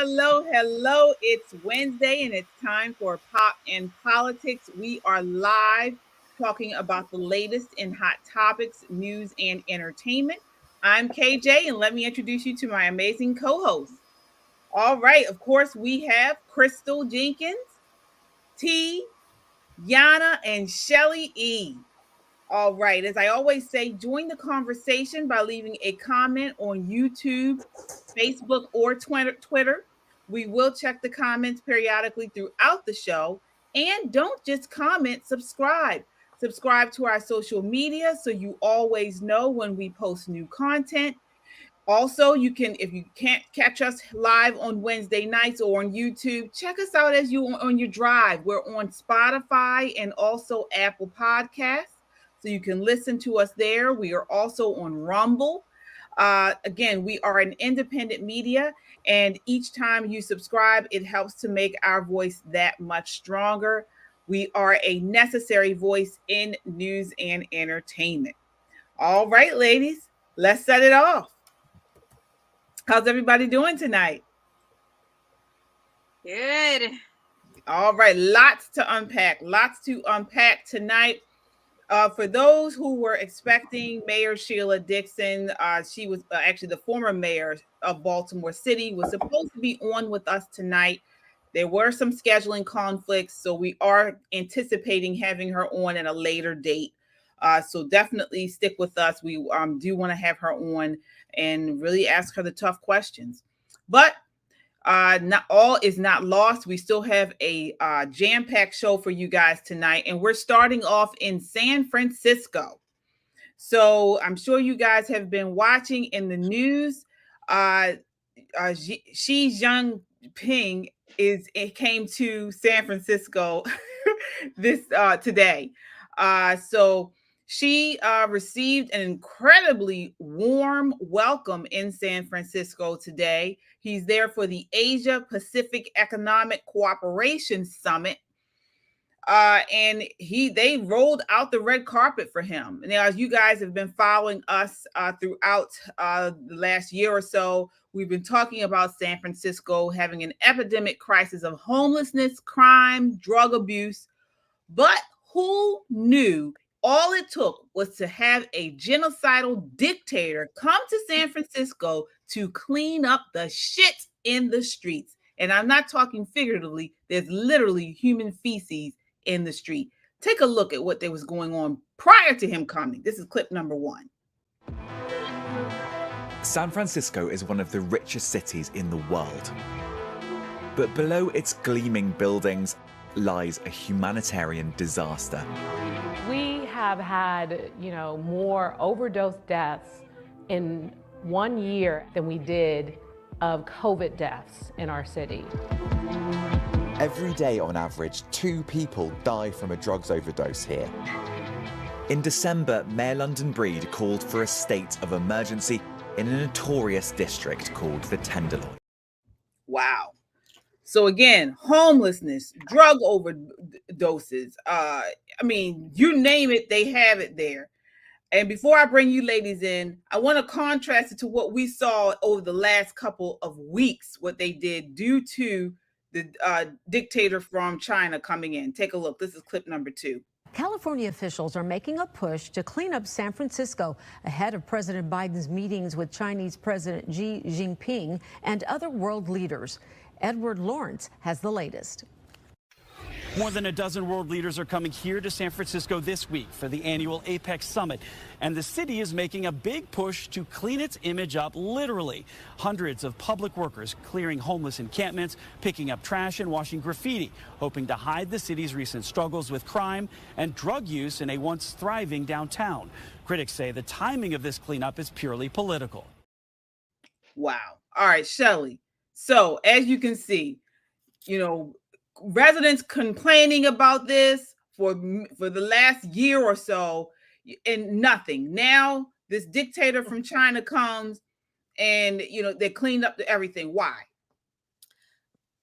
hello. It's Wednesday and it's time for Pop and Politics. We are live talking about the latest in hot topics, news, and entertainment. I'm KJ, and let me introduce you to my amazing co hosts. All right, of course, we have Crystal Jenkins, T, Yana, and Shelly E. All right. As I always say, join the conversation by leaving a comment on YouTube, Facebook, or Twitter. We will check the comments periodically throughout the show. And don't just comment, subscribe. Subscribe to our social media so you always know when we post new content. Also, you can, if you can't catch us live on Wednesday nights or on YouTube, check us out as you on your drive. We're on Spotify and also Apple Podcasts, so you can listen to us there. We are also on Rumble. Again, we are an independent media, and each time you subscribe, it helps to make our voice that much stronger. We are a necessary voice in news and entertainment. All right, ladies, let's set it off. How's everybody doing tonight? Good. All right, lots to unpack tonight. For those who were expecting Mayor Sheila Dixon, she was actually the former mayor of Baltimore City, was supposed to be on with us tonight. There were some scheduling conflicts, so we are anticipating having her on at a later date. So definitely stick with us. We do want to have her on and really ask her the tough questions. But not all is not lost. We still have a jam-packed show for you guys tonight, and we're starting off in San Francisco. So I'm sure you guys have been watching in the news. Xi Jinping came to San Francisco this today. So she received an incredibly warm welcome in San Francisco today. He's there for the Asia Pacific Economic Cooperation Summit. And they rolled out the red carpet for him. Now, as you guys have been following us throughout the last year or so, we've been talking about San Francisco having an epidemic crisis of homelessness, crime, drug abuse. But who knew all it took was to have a genocidal dictator come to San Francisco to clean up the shit in the streets? And I'm not talking figuratively. There's literally human feces in the street. Take a look at what there was going on prior to him coming. This is clip number 1. San Francisco is one of the richest cities in the world. But below its gleaming buildings lies a humanitarian disaster. We have had, more overdose deaths in 1 year than we did of COVID deaths in our city. Every day, on average, 2 people die from a drugs overdose here. In December, Mayor London Breed called for a state of emergency in a notorious district called the Tenderloin. Wow. So again, homelessness, drug overdoses, you name it, they have it there. And before I bring you ladies in, I want to contrast it to what we saw over the last couple of weeks, what they did due to the dictator from China coming in. Take a look. This is clip number 2. California officials are making a push to clean up San Francisco ahead of President Biden's meetings with Chinese President Xi Jinping and other world leaders. Edward Lawrence has the latest. More than a dozen world leaders are coming here to San Francisco this week for the annual APEC summit. And the city is making a big push to clean its image up, literally. Hundreds of public workers clearing homeless encampments, picking up trash and washing graffiti, hoping to hide the city's recent struggles with crime and drug use in a once thriving downtown. Critics say the timing of this cleanup is purely political. Wow. All right, Shelly. So as you can see, residents complaining about this for the last year or so and nothing. Now this dictator from China comes and they cleaned up everything.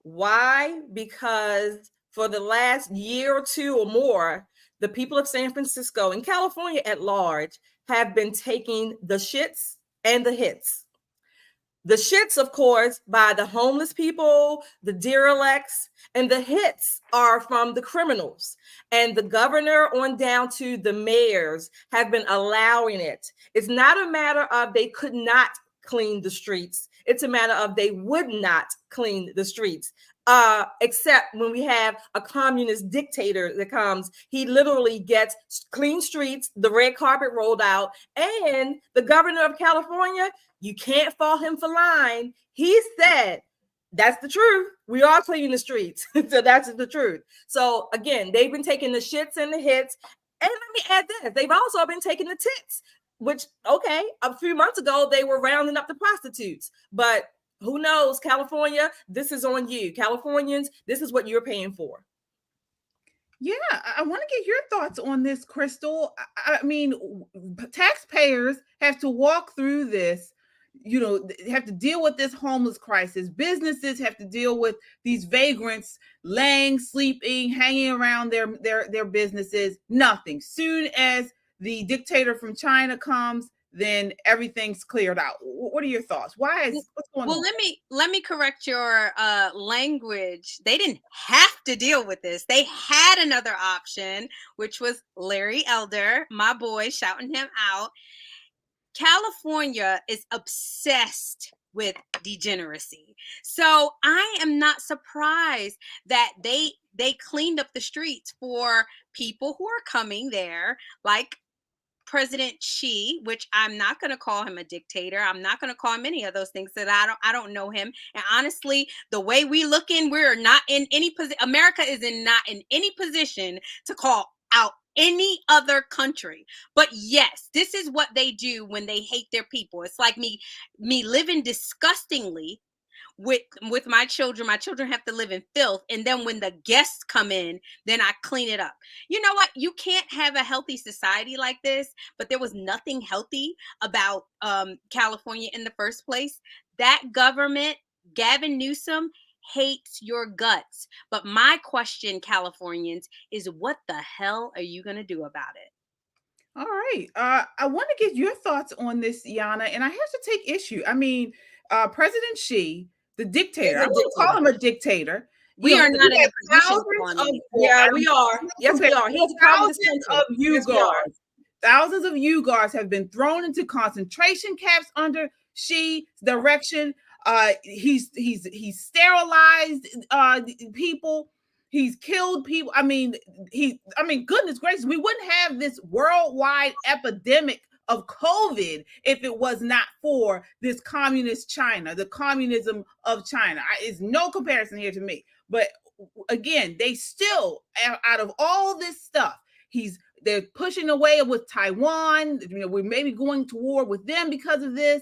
Why? Because for the last year or 2 or more, the people of San Francisco and California at large have been taking the shits and the hits. The shits, of course, by the homeless people, the derelicts, and the hits are from the criminals. And the governor on down to the mayors have been allowing it. It's not a matter of they could not clean the streets. It's a matter of they would not clean the streets. Except when we have a communist dictator that comes, he literally gets clean streets, the red carpet rolled out, and the governor of California, you can't fault him for lying. He said, that's the truth. We are cleaning the streets. So that's the truth. So again, they've been taking the shits and the hits. And let me add this, they've also been taking the tits, which, okay, a few months ago, they were rounding up the prostitutes. But who knows, California, this is on you. Californians, this is what you're paying for. Yeah, I want to get your thoughts on this, Crystal. I mean, taxpayers have to walk through this, you know, have to deal with this homeless crisis. Businesses have to deal with these vagrants laying, sleeping, hanging around their businesses. Nothing. Soon as the dictator from China comes, then everything's cleared out. What are your thoughts? What's going on? Well, let me correct your language. They didn't have to deal with this. They had another option, which was Larry Elder, my boy, shouting him out. California is obsessed with degeneracy. So I am not surprised that they cleaned up the streets for people who are coming there, like President Xi, which I'm not going to call him a dictator. I'm not going to call him any of those things, that I don't know him. And honestly, the way we looking, we're not in any position. America is not in any position to call out any other country. But yes, this is what they do when they hate their people. It's like me living disgustingly with my children. My children have to live in filth, and then when the guests come in, then I clean it up. You know what? You can't have a healthy society like this. But there was nothing healthy about California in the first place. That government, Gavin Newsom, hates your guts. But my question, Californians, is what the hell are you going to do about it? All right. I want to get your thoughts on this, Yana, and I have to take issue. I mean, President Xi, the dictator, I wouldn't call him a dictator. We are not in a position we are. Yes, we are. He has thousands of U-Guards. Thousands of U-Guards have been thrown into concentration camps under Xi's direction. He's sterilized people. He's killed people. I mean, goodness gracious, we wouldn't have this worldwide epidemic of COVID if it was not for this communist China, the communism of China. It's no comparison here to me. But again, they still, out of all this stuff, they're pushing away with Taiwan. You know, we may be going to war with them because of this.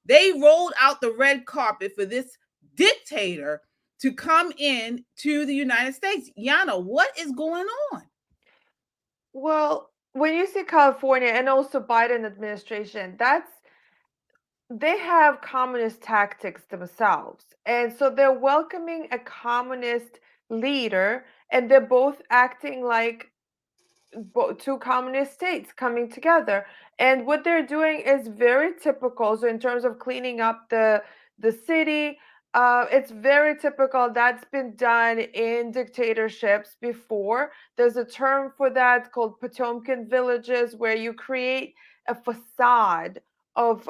They rolled out the red carpet for this dictator to come in to the United States. Yana, what is going on? Well, when you see California and also Biden administration, they have communist tactics themselves. And so they're welcoming a communist leader, and they're both acting like two communist states coming together. And what they're doing is very typical. So in terms of cleaning up the city, it's very typical. That's been done in dictatorships before. There's a term for that called Potemkin villages, where you create a facade of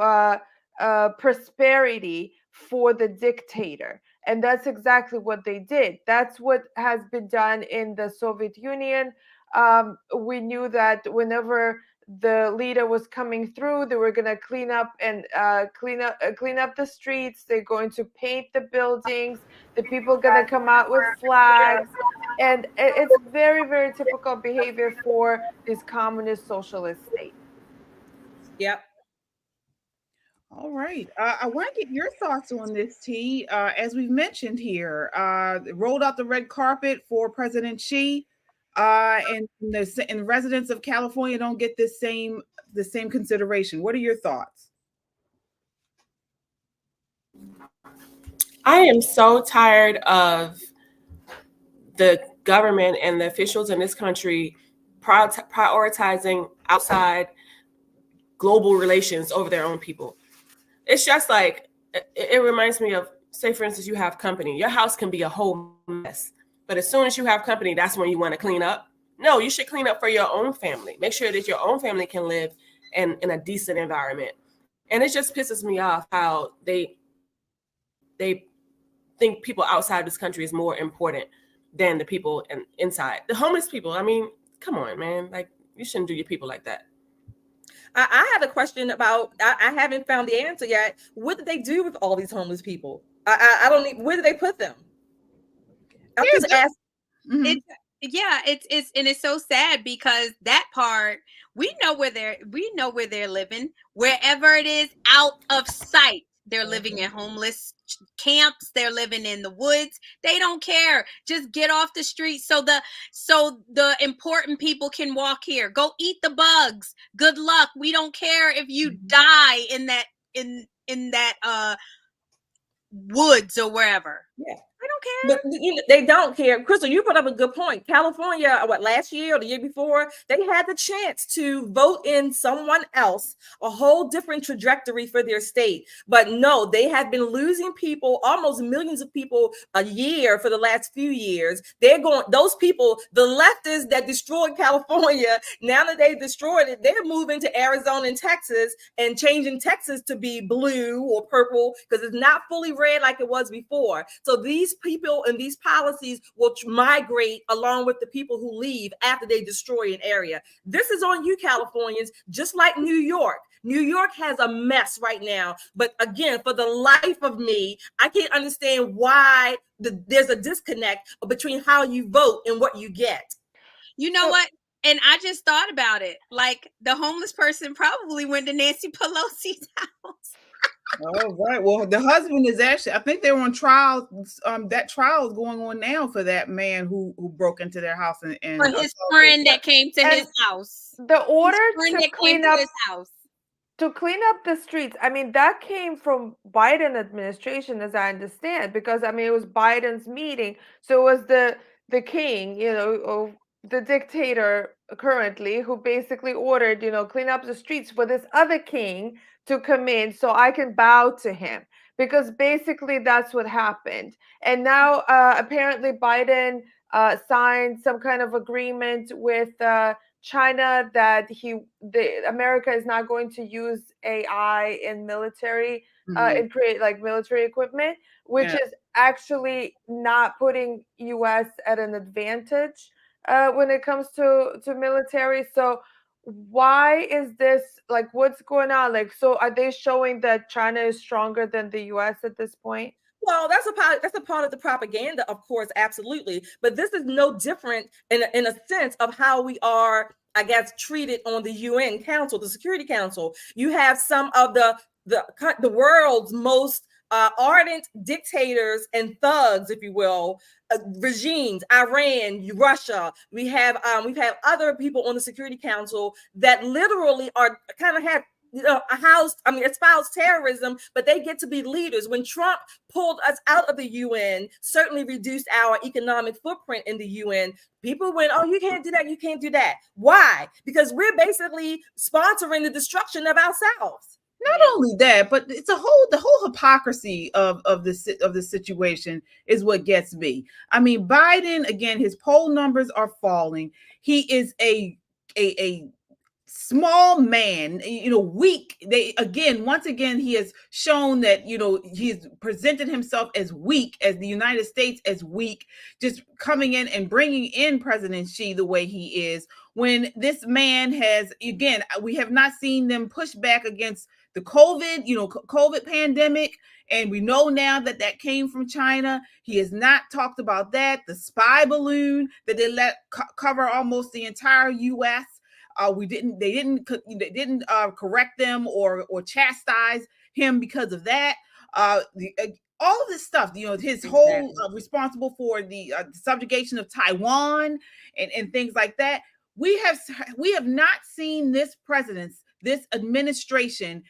prosperity for the dictator. And that's exactly what they did. That's what has been done in the Soviet Union. We knew that whenever the leader was coming through, they were going to clean up the streets. They're going to paint the buildings. The people going to come out with flags, and it's very, very typical behavior for these communist socialist states. Yep. All right. I want to get your thoughts on this, T. As we've mentioned here, rolled out the red carpet for President Xi. And the residents of California don't get the same consideration. What are your thoughts? I am so tired of the government and the officials in this country prioritizing outside global relations over their own people. It's just like, it reminds me of, say for instance, you have company. Your house can be a whole mess, but as soon as you have company, that's when you want to clean up. No, you should clean up for your own family. Make sure that your own family can live in a decent environment. And it just pisses me off how they think people outside this country is more important than the people inside. The homeless people, I mean, come on, man. Like, you shouldn't do your people like that. I have a question about, I haven't found the answer yet. What did they do with all these homeless people? I don't need, where did they put them? I'm just asking. Mhm. It's so sad because that part, we know where they're living, wherever it is, out of sight. They're living in homeless camps, they're living in the woods. They don't care. Just get off the street so the important people can walk here. Go eat the bugs. Good luck. We don't care if you die in that woods or wherever. Yeah. I don't care. But they don't care. Crystal, you put up a good point. California, last year or the year before, they had the chance to vote in someone else, a whole different trajectory for their state. But no, they have been losing people, almost millions of people a year for the last few years. They're going, those people, the leftists that destroyed California, now that they've destroyed it, they're moving to Arizona and Texas and changing Texas to be blue or purple because it's not fully red like it was before. So these people and these policies will migrate along with the people who leave after they destroy an area. This is on you, Californians, just like New York. New York has a mess right now. But again, for the life of me, I can't understand why there's a disconnect between how you vote and what you get. You know what? And I just thought about it. Like, the homeless person probably went to Nancy Pelosi's house. Oh, right. Well, the husband is actually, I think they were on trial. That trial is going on now for that man who broke into their house and for his friend that came to his house. The order to clean up his house. To clean up the streets, I mean, that came from Biden administration, as I understand, because I mean, it was Biden's meeting. So it was the king, the dictator currently, who basically ordered, clean up the streets for this other king to come in so I can bow to him, because basically that's what happened. And now apparently Biden signed some kind of agreement with China that America is not going to use AI in military and create like military equipment, which is actually not putting US at an advantage when it comes to military. So why is this, like, what's going on? Like, so are they showing that China is stronger than the US at this point? Well, that's a part of the propaganda, of course, absolutely. But this is no different in a sense of how we are, I guess, treated on the UN Council, the Security Council. You have some of the world's most ardent dictators and thugs, if you will, regimes, Iran, Russia. We've had other people on the Security Council that literally are kind of have espouse terrorism, but they get to be leaders. When Trump pulled us out of the UN, certainly reduced our economic footprint in the UN, people went, oh, you can't do that, you can't do that. Why? Because we're basically sponsoring the destruction of ourselves. Not only that, but it's the whole hypocrisy of the situation is what gets me. I mean, Biden, again, his poll numbers are falling. He is a small man, weak. Once again, he has shown that, he's presented himself as weak, as the United States as weak, just coming in and bringing in President Xi the way he is, when this man has, again, we have not seen them push back against the COVID pandemic. And we know now that came from China. He has not talked about that. The spy balloon that they let cover almost the entire U.S. They didn't correct them or chastise him because of that. All of this stuff, his whole responsible for the subjugation of Taiwan and things like that. We have not seen this administration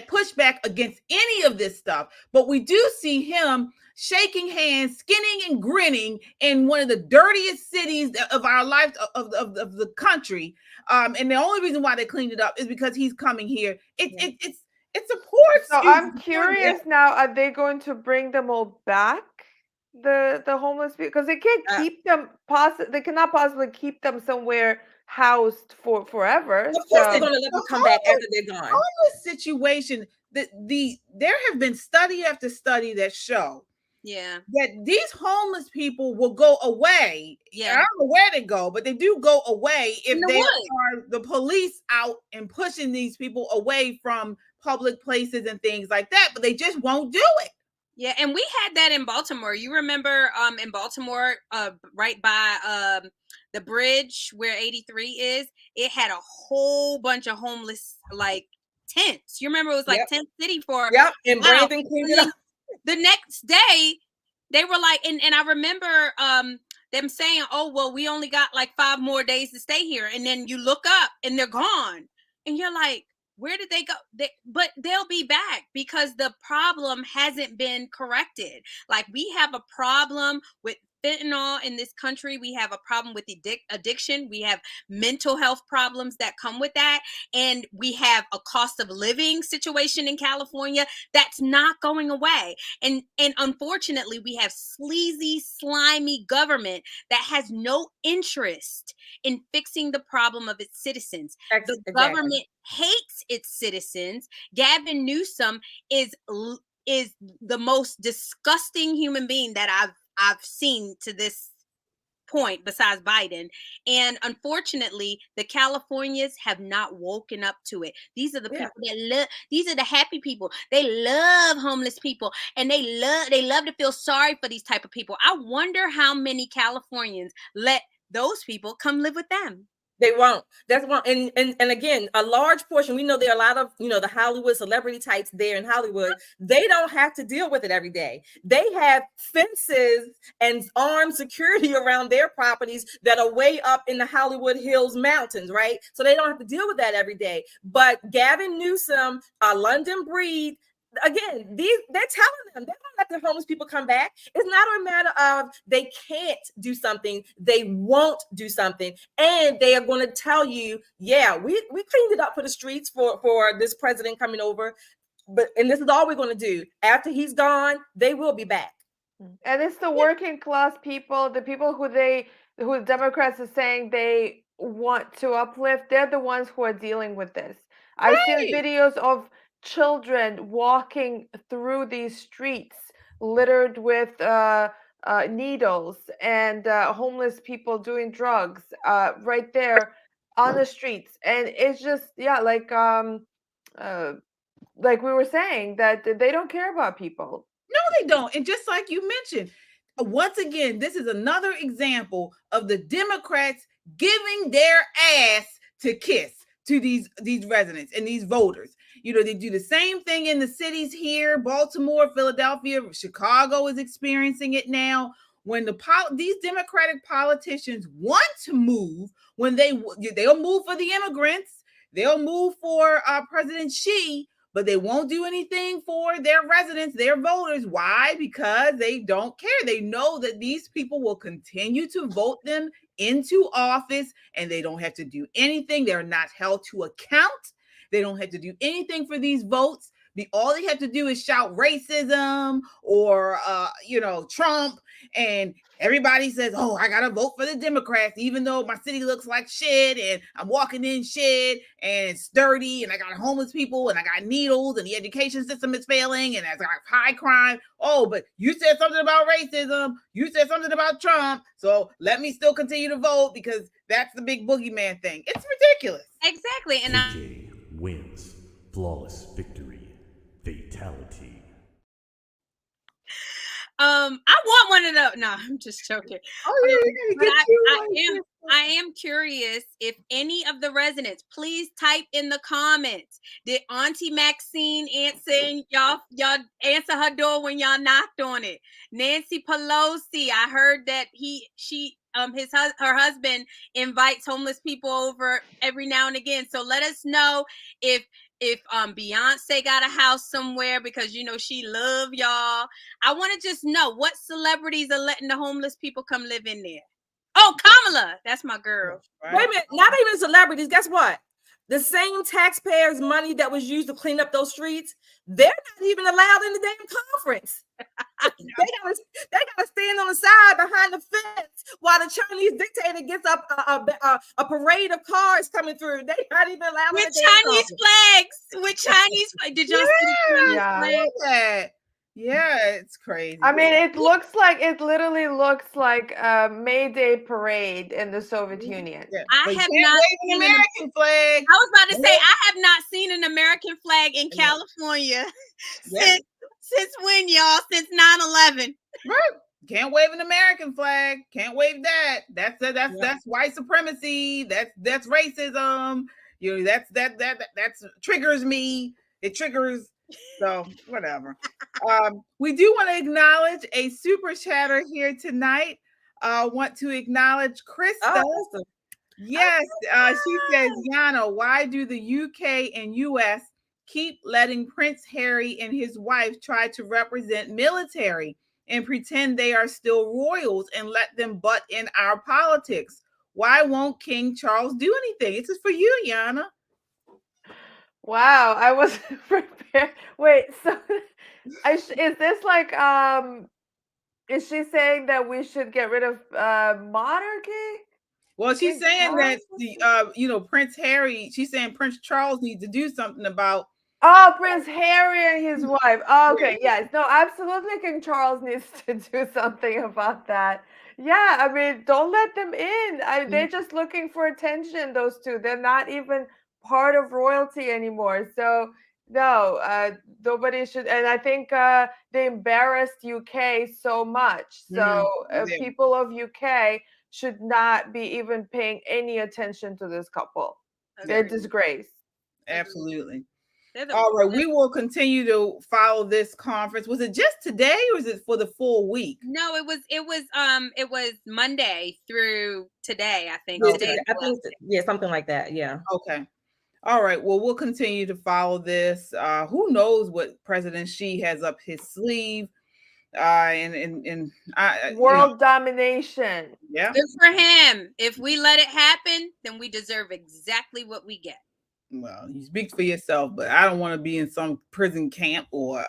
push back against any of this stuff, but we do see him shaking hands, skinning and grinning in one of the dirtiest cities of our life, of the country. And the only reason why they cleaned it up is because he's coming here. It's It's a poor So excuse. I'm curious now, are they going to bring them all back? The homeless people, because they can't keep them they cannot possibly keep them somewhere housed for forever. Of course So they're gonna let them come back after they're gone. Homeless situation, there have been study after study that show that these homeless people will go away. Yeah. I don't know where they go, but they do go away if In the they woods. are the police out and pushing these people away from public places and things like that, but they just won't do it. Yeah, and we had that in Baltimore. You remember in Baltimore, right by the bridge where 83 is, it had a whole bunch of homeless like tents. You remember it was like tent city for and Brandon cleaned it up. The next day they were like, and I remember them saying, oh well, we only got like 5 more days to stay here, and then you look up and they're gone, and you're like, where did they go? But they'll be back because the problem hasn't been corrected. Like, we have a problem with fentanyl in this country. We have a problem with addiction. We have mental health problems that come with that. And we have a cost of living situation in California that's not going away. And unfortunately, we have sleazy, slimy government that has no interest in fixing the problem of its citizens. The government hates its citizens. Gavin Newsom is the most disgusting human being that I've seen to this point besides Biden. And unfortunately, the Californians have not woken up to it. These are the people that these are the happy people. They love homeless people, and they love to feel sorry for these type of people. I wonder how many Californians let those people come live with them. They won't. That's one. And again, a large portion, we know there are a lot of, the Hollywood celebrity types there in Hollywood. They don't have to deal with it every day. They have fences and armed security around their properties that are way up in the Hollywood Hills Mountains, right? So they don't have to deal with that every day. But Gavin Newsom, a London breed, again, they're telling them they don't let the homeless people come back. It's not a matter of they can't do something, they won't do something, and they are going to tell you, yeah, we cleaned it up for the streets for this president coming over, and this is all we're going to do. After he's gone, they will be back. And it's the working class people, the people who Democrats are saying they want to uplift. They're the ones who are dealing with this. I've seen videos of children walking through these streets littered with needles and homeless people doing drugs right there on the streets. And it's just like we were saying, that they don't care about people. No, they don't. And just like you mentioned, once again, this is another example of the Democrats giving their ass to kiss to these residents and these voters. They do the same thing in the cities here. Baltimore, Philadelphia, Chicago is experiencing it now. When these Democratic politicians want to move, when they'll move for the immigrants, they'll move for President Xi, but they won't do anything for their residents, their voters. Why? Because they don't care. They know that these people will continue to vote them into office, and they don't have to do anything. They're not held to account. They don't have to do anything for these votes. All they have to do is shout racism or, Trump, and everybody says, oh, I got to vote for the Democrats, even though my city looks like shit and I'm walking in shit and it's dirty and I got homeless people and I got needles and the education system is failing and I got high crime. Oh, but you said something about racism. You said something about Trump. So let me still continue to vote because that's the big boogeyman thing. It's ridiculous. Exactly. And KJ wins. Flawless victory. Fatality. I want one of those. No, I'm just joking. But I am curious if any of the residents, please type in the comments. Did Auntie Maxine answer y'all answer her door when y'all knocked on it? Nancy Pelosi, I heard that her husband invites homeless people over every now and again. So let us know if Beyonce got a house somewhere because she love y'all. I want to just know what celebrities are letting the homeless people come live in there. Oh, Kamala, that's my girl. Right. Wait a minute, not even celebrities. Guess what? the same taxpayers' money that was used to clean up those streets, they're not even allowed in the damn conference. they gotta stand on the side behind the fence while the Chinese dictator gets up a parade of cars coming through. They're not even allowed with in the damn Chinese conference. flags. With Chinese flags. Did y'all see the Chinese flag? that. Yeah, it's crazy. I mean, it literally looks like a May Day parade in the Soviet Union. Yeah. I But you have can't not wave an seen American flag. I was about to say I have not seen an American flag in California since when, y'all? Since 9/11. Right. Can't wave an American flag. Can't wave that. That's white supremacy. That's racism. You know, that's triggers me. It triggers. So whatever. We do want to acknowledge a super chatter here tonight. Want to acknowledge Krista. Oh, Yes, she says, Yana, why do the UK and US keep letting Prince Harry and his wife try to represent military and pretend they are still royals and let them butt in our politics? Why won't King Charles do anything? This is for you, Yana. Wow, I wasn't prepared. Wait, so is this like is she saying that we should get rid of monarchy? Well, she's King saying that Charles? Prince Harry, she's saying Prince Charles needs to do something about. Oh, Prince Harry and his wife. Oh, okay, yes. No, absolutely King Charles needs to do something about that. Yeah, I mean, don't let them in. They're just looking for attention, those two. They're not even part of royalty anymore. So, no, nobody should. And I think they embarrassed UK so much. So, people of UK should not be even paying any attention to this couple. They're disgrace. Absolutely. All right, we will continue to follow this conference. Was it just today or is it for the full week? No, it was Monday through today, I think. Yeah, Today, I think something like that. Yeah. Okay. All right. Well, we'll continue to follow this. Who knows what President Xi has up his sleeve? World domination. Yeah. Good for him. If we let it happen, then we deserve exactly what we get. Well, you speak for yourself, but I don't want to be in some prison camp or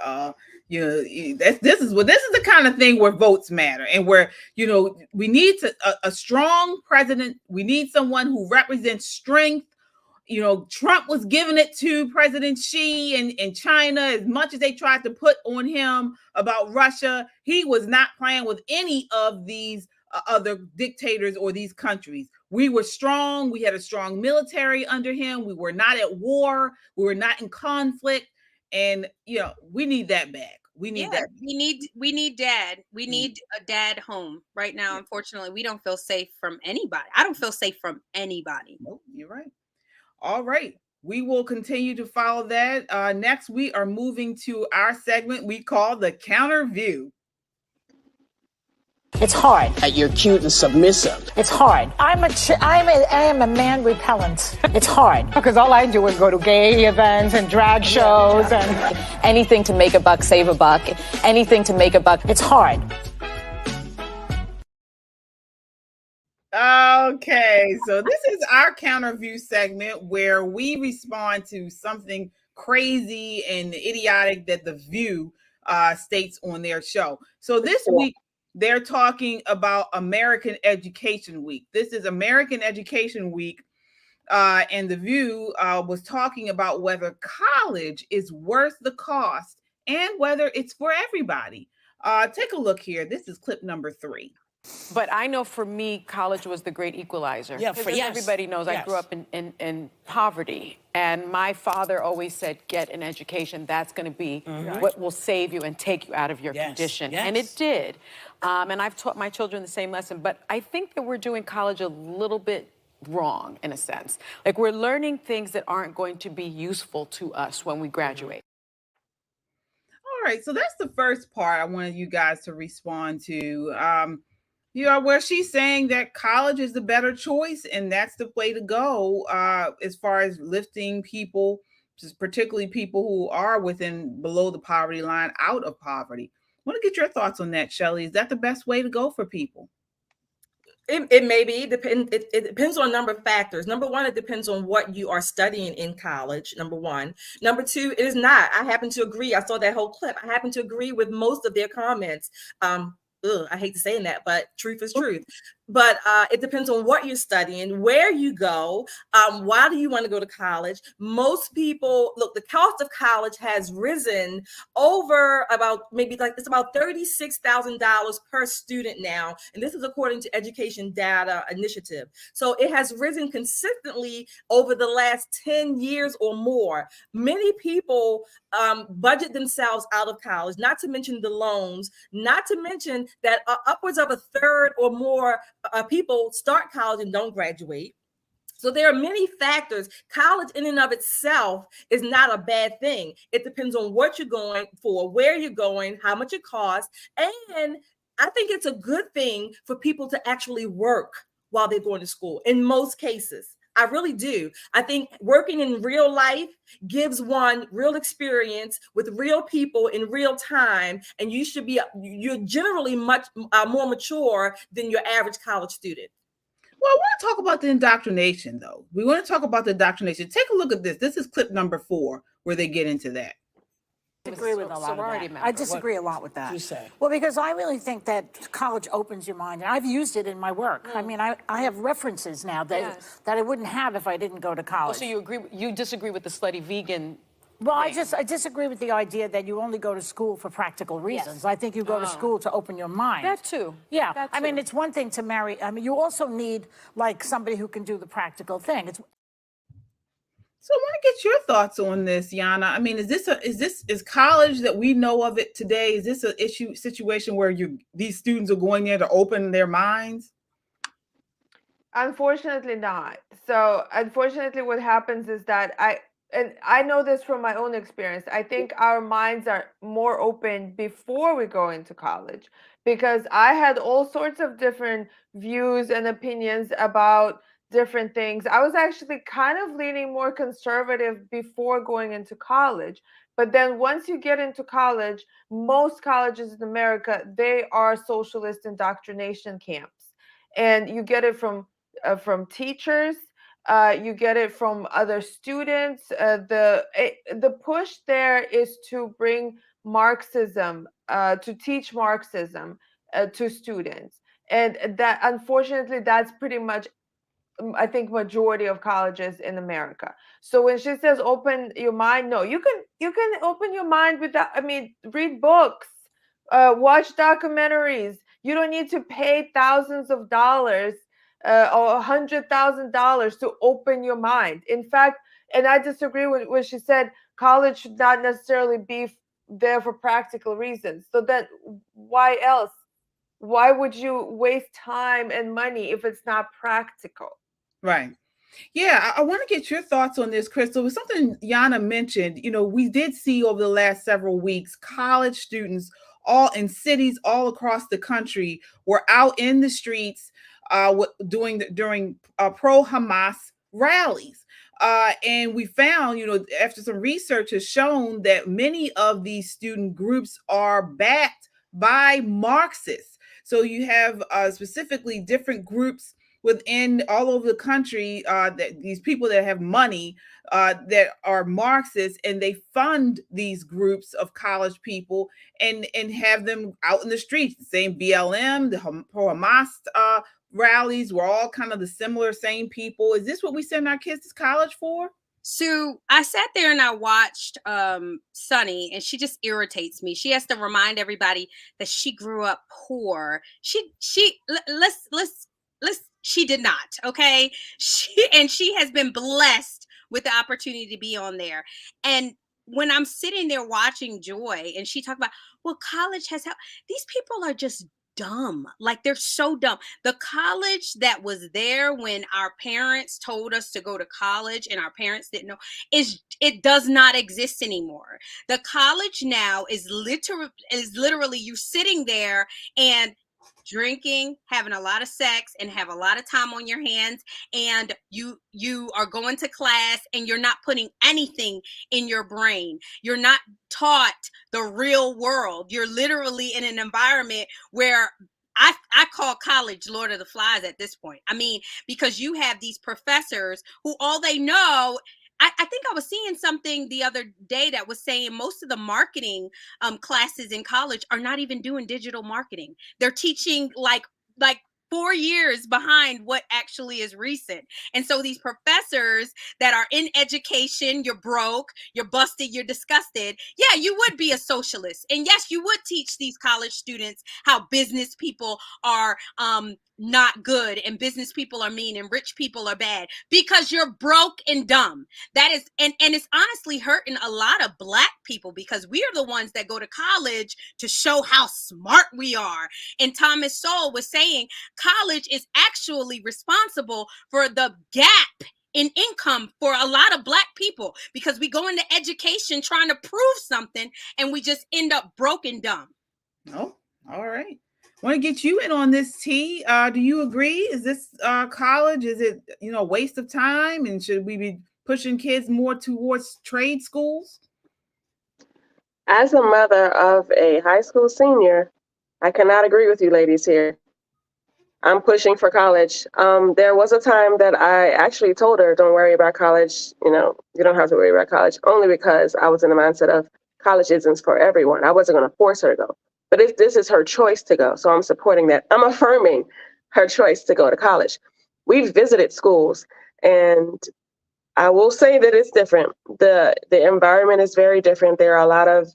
this is the kind of thing where votes matter and where we need a strong president. We need someone who represents strength. Trump was giving it to President Xi and China as much as they tried to put on him about Russia. He was not playing with any of these other dictators or these countries. We were strong. We had a strong military under him. We were not at war. We were not in conflict. And, we need that back. We need that. We need dad. We need a dad home right now. Unfortunately, we don't feel safe from anybody. I don't feel safe from anybody. Nope, you're right. All right. We will continue to follow that. Next, we are moving to our segment we call the Counter View. It's hard. You're cute and submissive. It's hard. I am a man repellent. It's hard. Because all I do is go to gay events and drag shows and anything to make a buck, save a buck. Anything to make a buck. It's hard. Okay, so this is our Counter View segment where we respond to something crazy and idiotic that The View states on their show. So this week, they're talking about American Education Week. This is American Education Week, and The View was talking about whether college is worth the cost and whether it's for everybody. Take a look here. This is clip number 3. But I know for me, college was the great equalizer. Yeah, everybody knows I grew up in poverty. And my father always said, get an education. That's going to be what will save you and take you out of your condition. And it did. And I've taught my children the same lesson. But I think that we're doing college a little bit wrong, in a sense. Like, we're learning things that aren't going to be useful to us when we graduate. All right, so that's the first part I wanted you guys to respond to. Where she's saying that college is the better choice and that's the way to go as far as lifting people, particularly people who are below the poverty line, out of poverty. I want to get your thoughts on that, Shelley. Is that the best way to go for people? It may be. It depends on a number of factors. Number one, it depends on what you are studying in college. Number one. Number two, it is not. I happen to agree. I saw that whole clip. I happen to agree with most of their comments. I hate to saying that, but truth is truth. But it depends on what you're studying, where you go, why do you want to go to college? Most people, look, the cost of college has risen over about it's about $36,000 per student now. And this is according to Education Data Initiative. So it has risen consistently over the last 10 years or more. Many people budget themselves out of college, not to mention the loans, not to mention that upwards of a third or more people start college and don't graduate. So there are many factors. College in and of itself is not a bad thing. It depends on what you're going for, where you're going, how much it costs. And I think it's a good thing for people to actually work while they're going to school in most cases. I really do. I think working in real life gives one real experience with real people in real time. And you're generally much more mature than your average college student. Well, I want to talk about the indoctrination, though. We want to talk about the indoctrination. Take a look at this. This is clip number 4, where they get into that. I disagree with a lot of that. I disagree a lot with that. You say? Well, because I really think that college opens your mind, and I've used it in my work. I mean, I have references now that I wouldn't have if I didn't go to college. So you disagree with the slutty vegan? Well, I disagree with the idea that you only go to school for practical reasons. Yes. I think you go to school to open your mind. That too. Yeah. That too. I mean, it's one thing to marry. I mean, you also need like somebody who can do the practical thing. So I want to get your thoughts on this, Yana. I mean, is college that we know of it today? Is this a situation where these students are going there to open their minds? Unfortunately not. So unfortunately what happens is that I know this from my own experience. I think our minds are more open before we go into college, because I had all sorts of different views and opinions about different things. I was actually kind of leaning more conservative before going into college. But then once you get into college, most colleges in America, they are socialist indoctrination camps. And you get it from teachers, you get it from other students. The push there is to bring Marxism, to teach Marxism to students, and that unfortunately that's pretty much, I think, majority of colleges in America. So when she says open your mind, no, you can open your mind with that. I mean, read books, watch documentaries. You don't need to pay thousands of dollars or $100,000 to open your mind. In fact, and I disagree with what she said, college should not necessarily be there for practical reasons. So then why else? Why would you waste time and money if it's not practical? Right. Yeah, I want to get your thoughts on this, Crystal. It was something Yana mentioned. You know, we did see over the last several weeks, college students all in cities all across the country were out in the streets during pro-Hamas rallies. And we found, you know, after some research has shown that many of these student groups are backed by Marxists. So you have specifically different groups within all over the country, that these people that have money that are Marxists, and they fund these groups of college people and have them out in the streets. The same BLM, the pro-Hamas rallies were all kind of the similar same people. Is this what we send our kids to college for? So I sat there and I watched Sunny, and she just irritates me. She has to remind everybody that she grew up poor. She did not, okay? She has been blessed with the opportunity to be on there. And when I'm sitting there watching Joy and she talked about, well, college has helped. These people are just dumb. Like, they're so dumb. The college that was there when our parents told us to go to college and our parents didn't know, it does not exist anymore. The college now is literally you sitting there and drinking, having a lot of sex, and have a lot of time on your hands, and you are going to class and you're not putting anything in your brain. You're not taught the real world. You're literally in an environment where I call college Lord of the Flies at this point. I mean, because you have these professors who all they know. I think I was seeing something the other day that was saying most of the marketing classes in college are not even doing digital marketing. They're teaching like 4 years behind what actually is recent. And so these professors that are in education, you're broke, you're busted, you're disgusted. Yeah, you would be a socialist. And yes, you would teach these college students how business people are not good and business people are mean and rich people are bad because you're broke and dumb. That is, and it's honestly hurting a lot of Black people because we are the ones that go to college to show how smart we are. And Thomas Sowell was saying college is actually responsible for the gap in income for a lot of Black people because we go into education trying to prove something and we just end up broke and dumb. Oh, all right. I want to get you in on this, T. Do you agree? Is this college? Is it a waste of time? And should we be pushing kids more towards trade schools? As a mother of a high school senior, I cannot agree with you ladies here. I'm pushing for college. There was a time that I actually told her, don't worry about college. You don't have to worry about college, only because I was in the mindset of college isn't for everyone. I wasn't going to force her to go. But if this is her choice to go, so I'm supporting that. I'm affirming her choice to go to college. We've visited schools, and I will say that it's different. The environment is very different. There are a lot of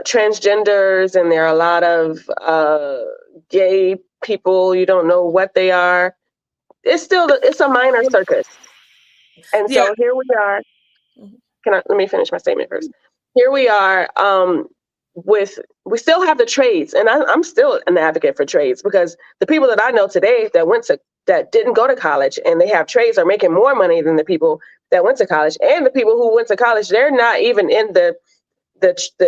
transgenders, and there are a lot of gay people. You don't know what they are. It's a minor circus. And so here we are. Let me finish my statement first. Here we are we still have the trades, and I'm still an advocate for trades because the people that I know today that didn't go to college and they have trades are making more money than the people that went to college. And the people who went to college, they're not even in the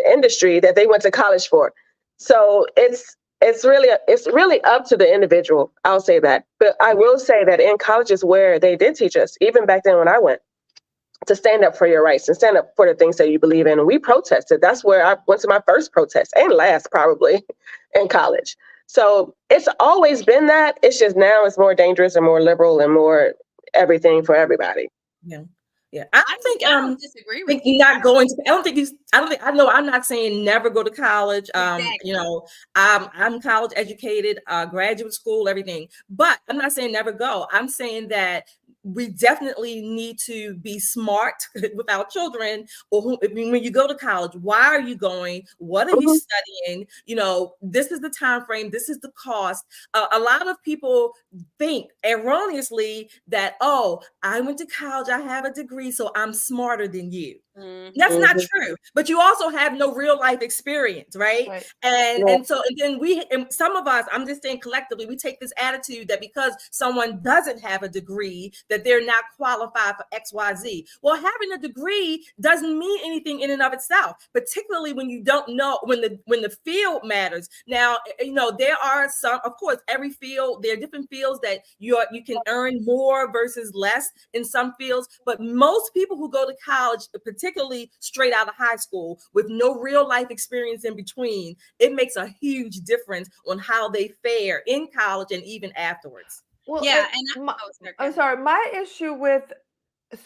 industry that they went to college for. So it's really up to the individual. I'll say that. But I will say that in colleges where they did teach us, even back then when I went, to stand up for your rights and stand up for the things that you believe in. And we protested. That's where I went to my first protest and last probably in college. So it's always been that. It's just now it's more dangerous and more liberal and more everything for everybody. Yeah. Yeah, I don't disagree with you. Not going to. I know. I'm not saying never go to college. Exactly. I'm college educated, graduate school, everything. But I'm not saying never go. I'm saying that we definitely need to be smart with our children. Or when you go to college, why are you going? What are you studying? This is the time frame. This is the cost. A lot of people think erroneously that, oh, I went to college, I have a degree, so I'm smarter than you. That's not true. But you also have no real life experience, right? And so and some of us, I'm just saying collectively, we take this attitude that because someone doesn't have a degree, that they're not qualified for XYZ. Well, having a degree doesn't mean anything in and of itself, particularly when you don't know when the field matters. Now, there are some, of course, every field, there are different fields that you can earn more versus less in some fields, but most people who go to college, particularly straight out of high school with no real life experience in between, it makes a huge difference on how they fare in college and even afterwards. Well, yeah, I'm sorry. My issue with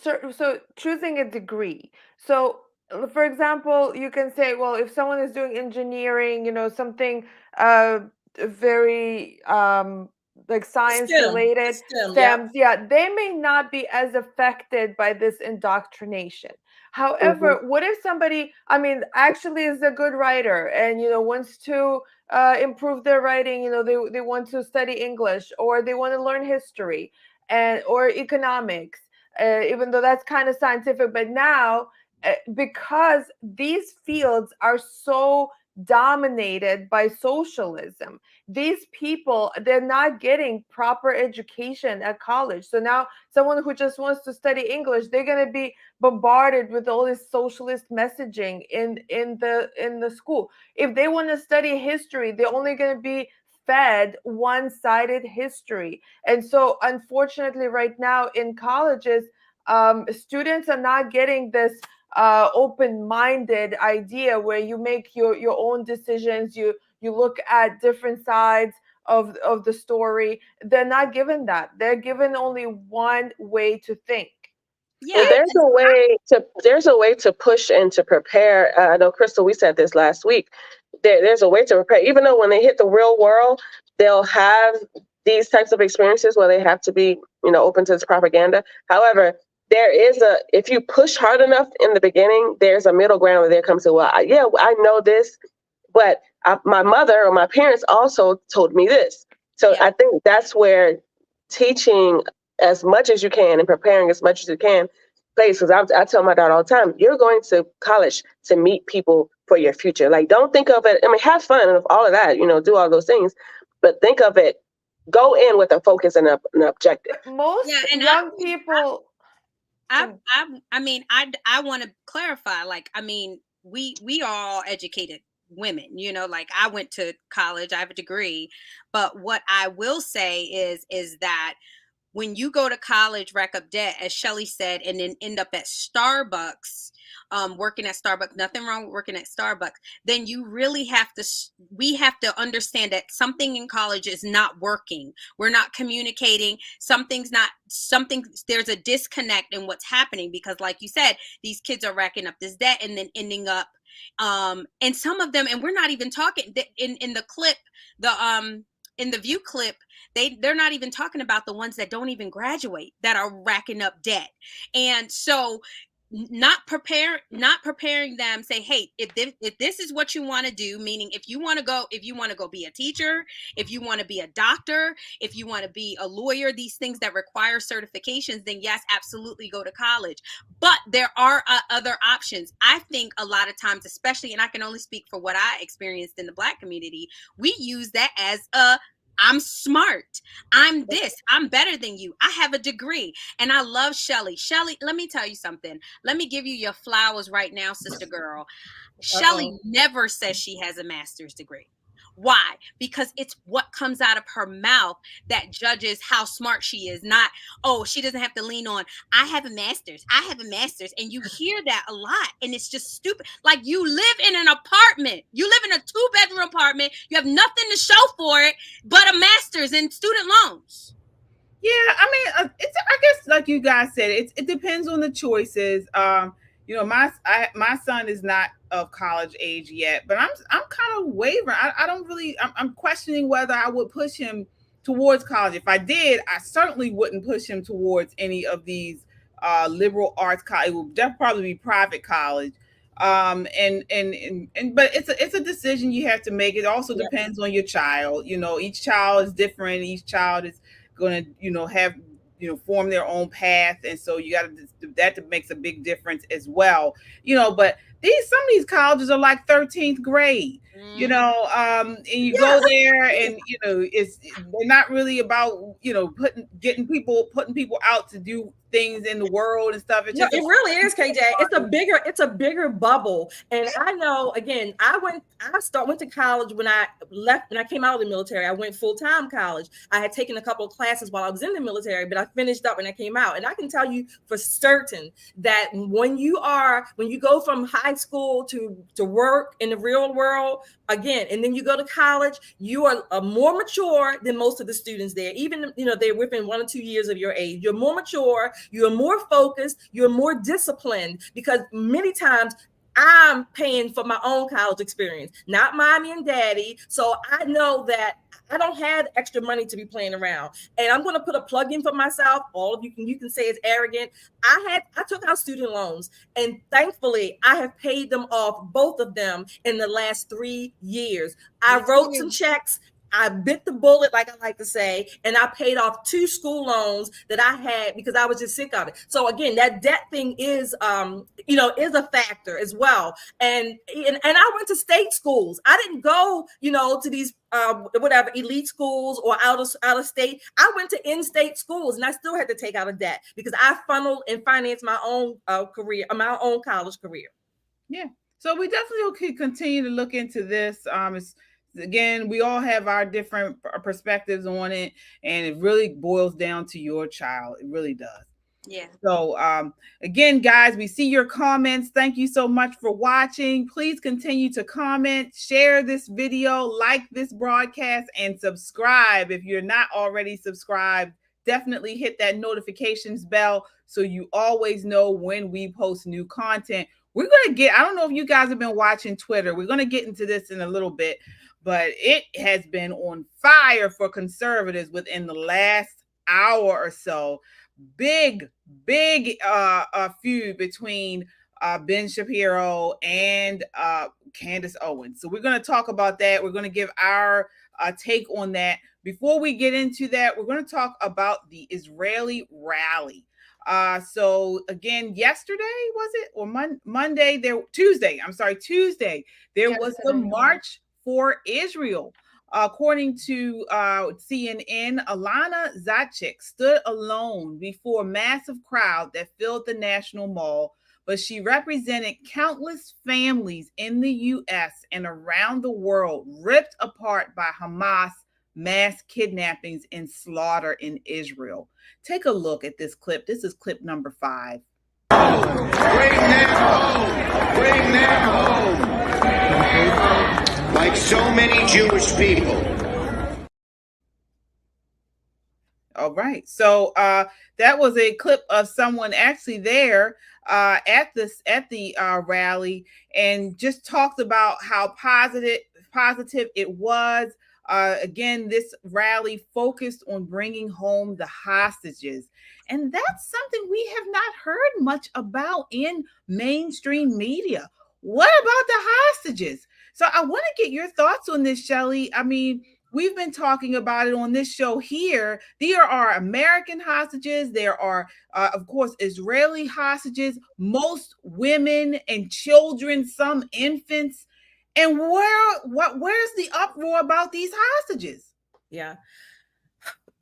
so choosing a degree. So, for example, you can say, well, if someone is doing engineering, something very like science related, STEM, they may not be as affected by this indoctrination. However, what if somebody, actually is a good writer and, wants to improve their writing, they want to study English or they want to learn history or economics, even though that's kind of scientific. But now, because these fields are so dominated by socialism, these people, they're not getting proper education at college. So now someone who just wants to study English, they're going to be bombarded with all this socialist messaging in the school. If they want to study history, they're only going to be fed one-sided history. And so unfortunately right now in colleges, students are not getting this open-minded idea where you make your own decisions, you look at different sides of the story. They're not given that. They're given only one way to think. Yeah, well, there's a way to push and to prepare. I know, Crystal, we said this last week. There's a way to prepare, even though when they hit the real world, they'll have these types of experiences where they have to be, open to this propaganda. However, if you push hard enough in the beginning, there's a middle ground where there comes to, well, I know this, but my mother or my parents also told me this. So I think that's where teaching as much as you can and preparing as much as you can plays. Because I tell my daughter all the time, you're going to college to meet people for your future. Like, don't think of it. I mean, have fun and all of that, do all those things, but think of it. Go in with a focus and an objective. Most young people. I want to clarify. Like, I mean, we are all educated women, like I went to college, I have a degree, but what I will say is that when you go to college, rack up debt, as Shelly said, and then end up at Starbucks, working at Starbucks, nothing wrong with working at Starbucks, then you really we have to understand that something in college is not working. We're not communicating. There's a disconnect in what's happening, because like you said, these kids are racking up this debt and then ending up, and some of them, and we're not even talking in the clip, in the View clip, they're not even talking about the ones that don't even graduate, that are racking up debt. And so not preparing them, say, hey, if this is what you want to do, meaning if you want to go be a teacher, if you want to be a doctor, if you want to be a lawyer, these things that require certifications, then yes, absolutely go to college. But there are other options. I think a lot of times, especially, and I can only speak for what I experienced in the Black community, we use that as I'm smart. I'm this. I'm better than you. I have a degree. And I love Shelly. Shelly, let me tell you something. Let me give you your flowers right now, sister girl. Shelly never says she has a master's degree. Why? Because it's what comes out of her mouth that judges how smart she is. Not, oh, she doesn't have to lean on, I have a master's. I have a master's. And you hear that a lot. And it's just stupid. Like, you live in an apartment. You live in a 2-bedroom apartment. You have nothing to show for it but a master's in student loans. Yeah, I mean, I guess like you guys said, it depends on the choices. My son is not of college age yet, but I'm kind of wavering. I don't really. I'm questioning whether I would push him towards college. If I did, I certainly wouldn't push him towards any of these liberal arts college. It would definitely probably be private college. But it's a decision you have to make. It also depends on your child. Each child is different. Each child is going to have form their own path, and so you got to, that makes a big difference as well. But some of these colleges are like 13th grade, and you go there, and they're not really about putting people out to do things in the world and stuff. It really is, KJ. It's a bigger bubble. And I know, again, I went to college when I came out of the military. I went full-time college. I had taken a couple of classes while I was in the military, but I finished up when I came out. And I can tell you for certain that when you go from high school to work in the real world, again, and then you go to college, you are more mature than most of the students there. Even, they're within 1 or 2 years of your age. You're more mature, you're more focused, you're more disciplined, because many times I'm paying for my own college experience, not mommy and daddy. So I know that I don't have extra money to be playing around. And I'm going to put a plug in for myself. All of you can say it's arrogant. I took out student loans, and thankfully I have paid them off, both of them, in the last 3 years. I wrote some checks. I bit the bullet, like I like to say, and I paid off 2 school loans that I had because I was just sick of it. So again, that debt thing is a factor as well. And I went to state schools. I didn't go, to these elite schools or out of state. I went to in-state schools, and I still had to take out a debt because I funneled and financed my own career, my own college career. Yeah. So we definitely can continue to look into this. Again, we all have our different perspectives on it, and it really boils down to your child. It really does. Yeah. So again, guys, we see your comments. Thank you so much for watching. Please continue to comment, share this video, like this broadcast, and subscribe. If you're not already subscribed, definitely hit that notifications bell so you always know when we post new content. We're going to get, I don't know if you guys have been watching Twitter. We're going to get into this in a little bit, but it has been on fire for conservatives within the last hour or so. Big feud between Ben Shapiro and Candace Owens. So we're going to talk about that. We're going to give our take on that. Before we get into that, we're going to talk about the Israeli rally. So again, yesterday was it or Monday? Tuesday. There was the March for Israel. According to CNN, Alana Zacic stood alone before a massive crowd that filled the National Mall, but she represented countless families in the U.S. and around the world ripped apart by Hamas mass kidnappings and slaughter in Israel. Take a look at this clip. This is clip number 5. Bring them home! Bring them home! Like so many Jewish people. All right. So that was a clip of someone actually there at the rally, and just talked about how positive it was. Again, this rally focused on bringing home the hostages. And that's something we have not heard much about in mainstream media. What about the hostages? So I want to get your thoughts on this, Shelley. I mean, we've been talking about it on this show here. There are American hostages. There are, of course, Israeli hostages, most women and children, some infants. And where's the uproar about these hostages? Yeah.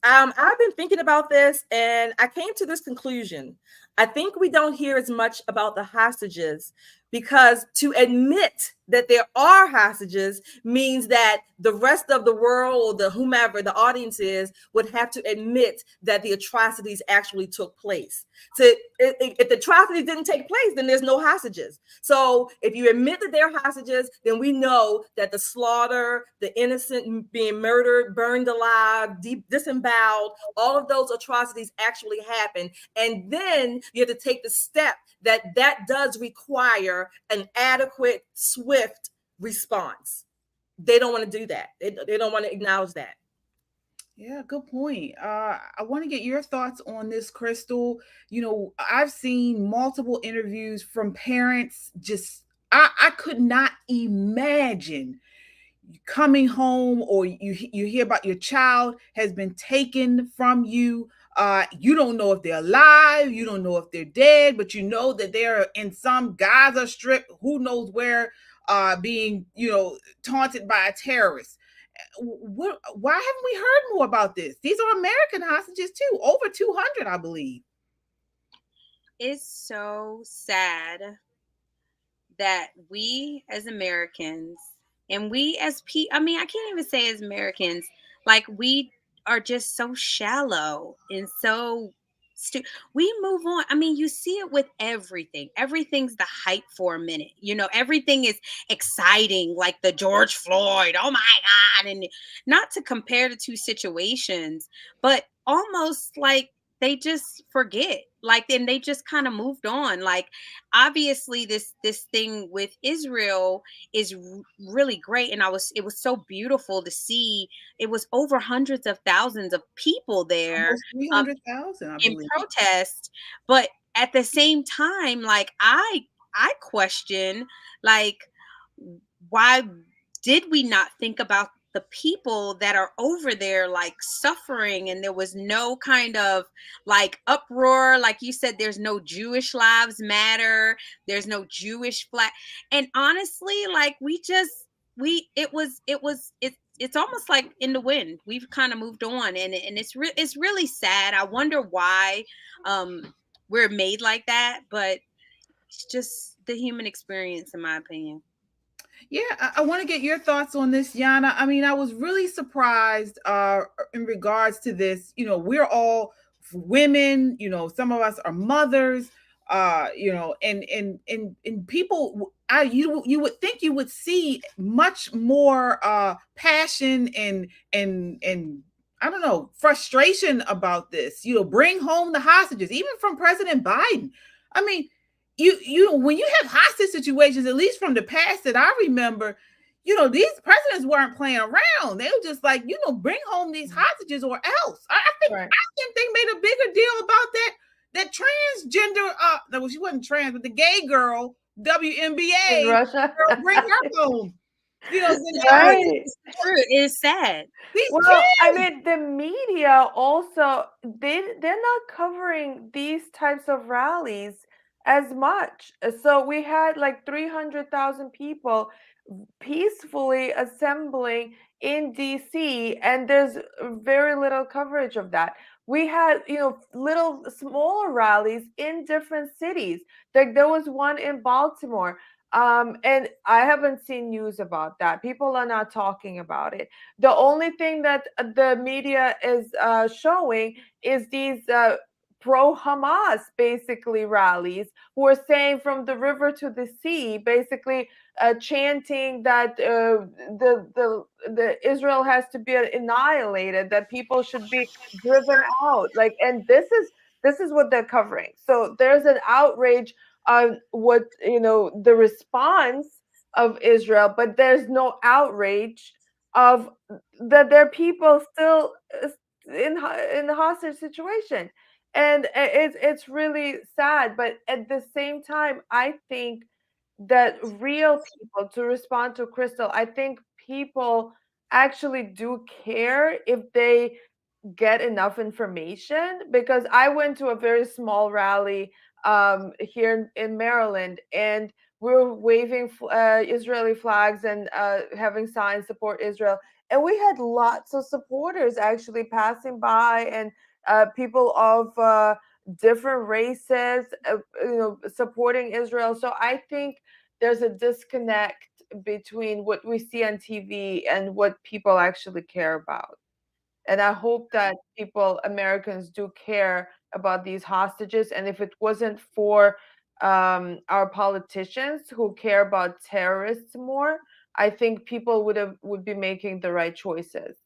I've been thinking about this, and I came to this conclusion. I think we don't hear as much about the hostages because to admit that there are hostages means that the rest of the world, or whomever the audience is, would have to admit that the atrocities actually took place. So if the atrocities didn't take place, then there's no hostages. So if you admit that they're hostages, then we know that the slaughter, the innocent being murdered, burned alive, disemboweled, all of those atrocities actually happened. And then you have to take the step that does require an adequate, swift response. They don't want to do that. They don't want to acknowledge that. Yeah, good point. I want to get your thoughts on this, Crystal. You know, I've seen multiple interviews from parents. I could not imagine coming home, or you hear about your child has been taken from you. You don't know if they're alive, you don't know if they're dead, but you know that they're in some Gaza Strip, who knows where, being, taunted by a terrorist. Why haven't we heard more about this? These are American hostages too, over 200, I believe. It's so sad that we as Americans, and we as I can't even say as Americans, like, we are just so shallow and so we move on. I mean, you see it with everything. Everything's the hype for a minute. Everything is exciting, like the George Floyd. Oh my God. And not to compare the two situations, but almost like they just forget, and they just kind of moved on. Like, obviously this thing with Israel is really great, and it was so beautiful to see. It was over hundreds of thousands of people there, almost 300,000, I in believe, protest. But at the same time, like, I question, like, why did we not think about the people that are over there, like, suffering? And there was no kind of, like, uproar. Like you said, there's no Jewish lives matter, there's no Jewish flag. And honestly, like, it's almost like in the wind. We've kind of moved on, and it's really sad. I wonder why we're made like that, but it's just the human experience, in my opinion. Yeah, I want to get your thoughts on this, Yana. I mean, I was really surprised in regards to this. We're all women, you know, some of us are mothers, you know, and people, you would think you would see much more passion and I don't know, frustration about this. You know, bring home the hostages, even from President Biden. I mean, you when you have hostage situations, at least from the past that I remember, you know, these presidents weren't playing around. They were just like, you know, bring home these hostages or else. I think they made a bigger deal about that transgender no, she wasn't trans, but the gay girl, WNBA, In Russia. girl, bring her home. You know, Right. It's true. It's sad. These Well, I kids. mean, the media also they're not covering these types of rallies as much. So we had like 300,000 people peacefully assembling in DC, and there's very little coverage of that. We had, you know, little smaller rallies in different cities. Like there was one in Baltimore. And I haven't seen news about that. People are not talking about it. The only thing that the media is showing is these pro-Hamas basically rallies who are saying from the river to the sea, basically chanting that the Israel has to be annihilated, that people should be driven out. Like, and this is what they're covering. So there's an outrage on what, you know, the response of Israel, but there's no outrage of that there are people still in the hostage situation, and it's really sad. But at the same time, I think that real people, to respond to Crystal, I think people actually do care if they get enough information, because I went to a very small rally here in Maryland, and we were waving Israeli flags and having signs support Israel, and we had lots of supporters actually passing by, and people of different races, you know, supporting Israel. So I think there's a disconnect between what we see on TV and what people actually care about. And I hope that people, Americans, do care about these hostages. And if it wasn't for our politicians who care about terrorists more, I think people would be making the right choices.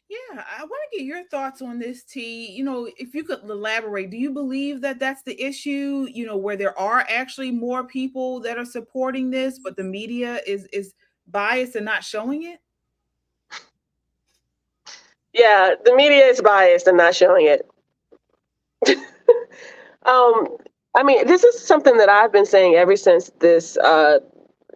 Yeah, I want to get your thoughts on this, T. You know, if you could elaborate, do you believe that that's the issue? You know, where there are actually more people that are supporting this, but the media is biased and not showing it? Yeah, the media is biased and not showing it. I mean, this is something that I've been saying ever since this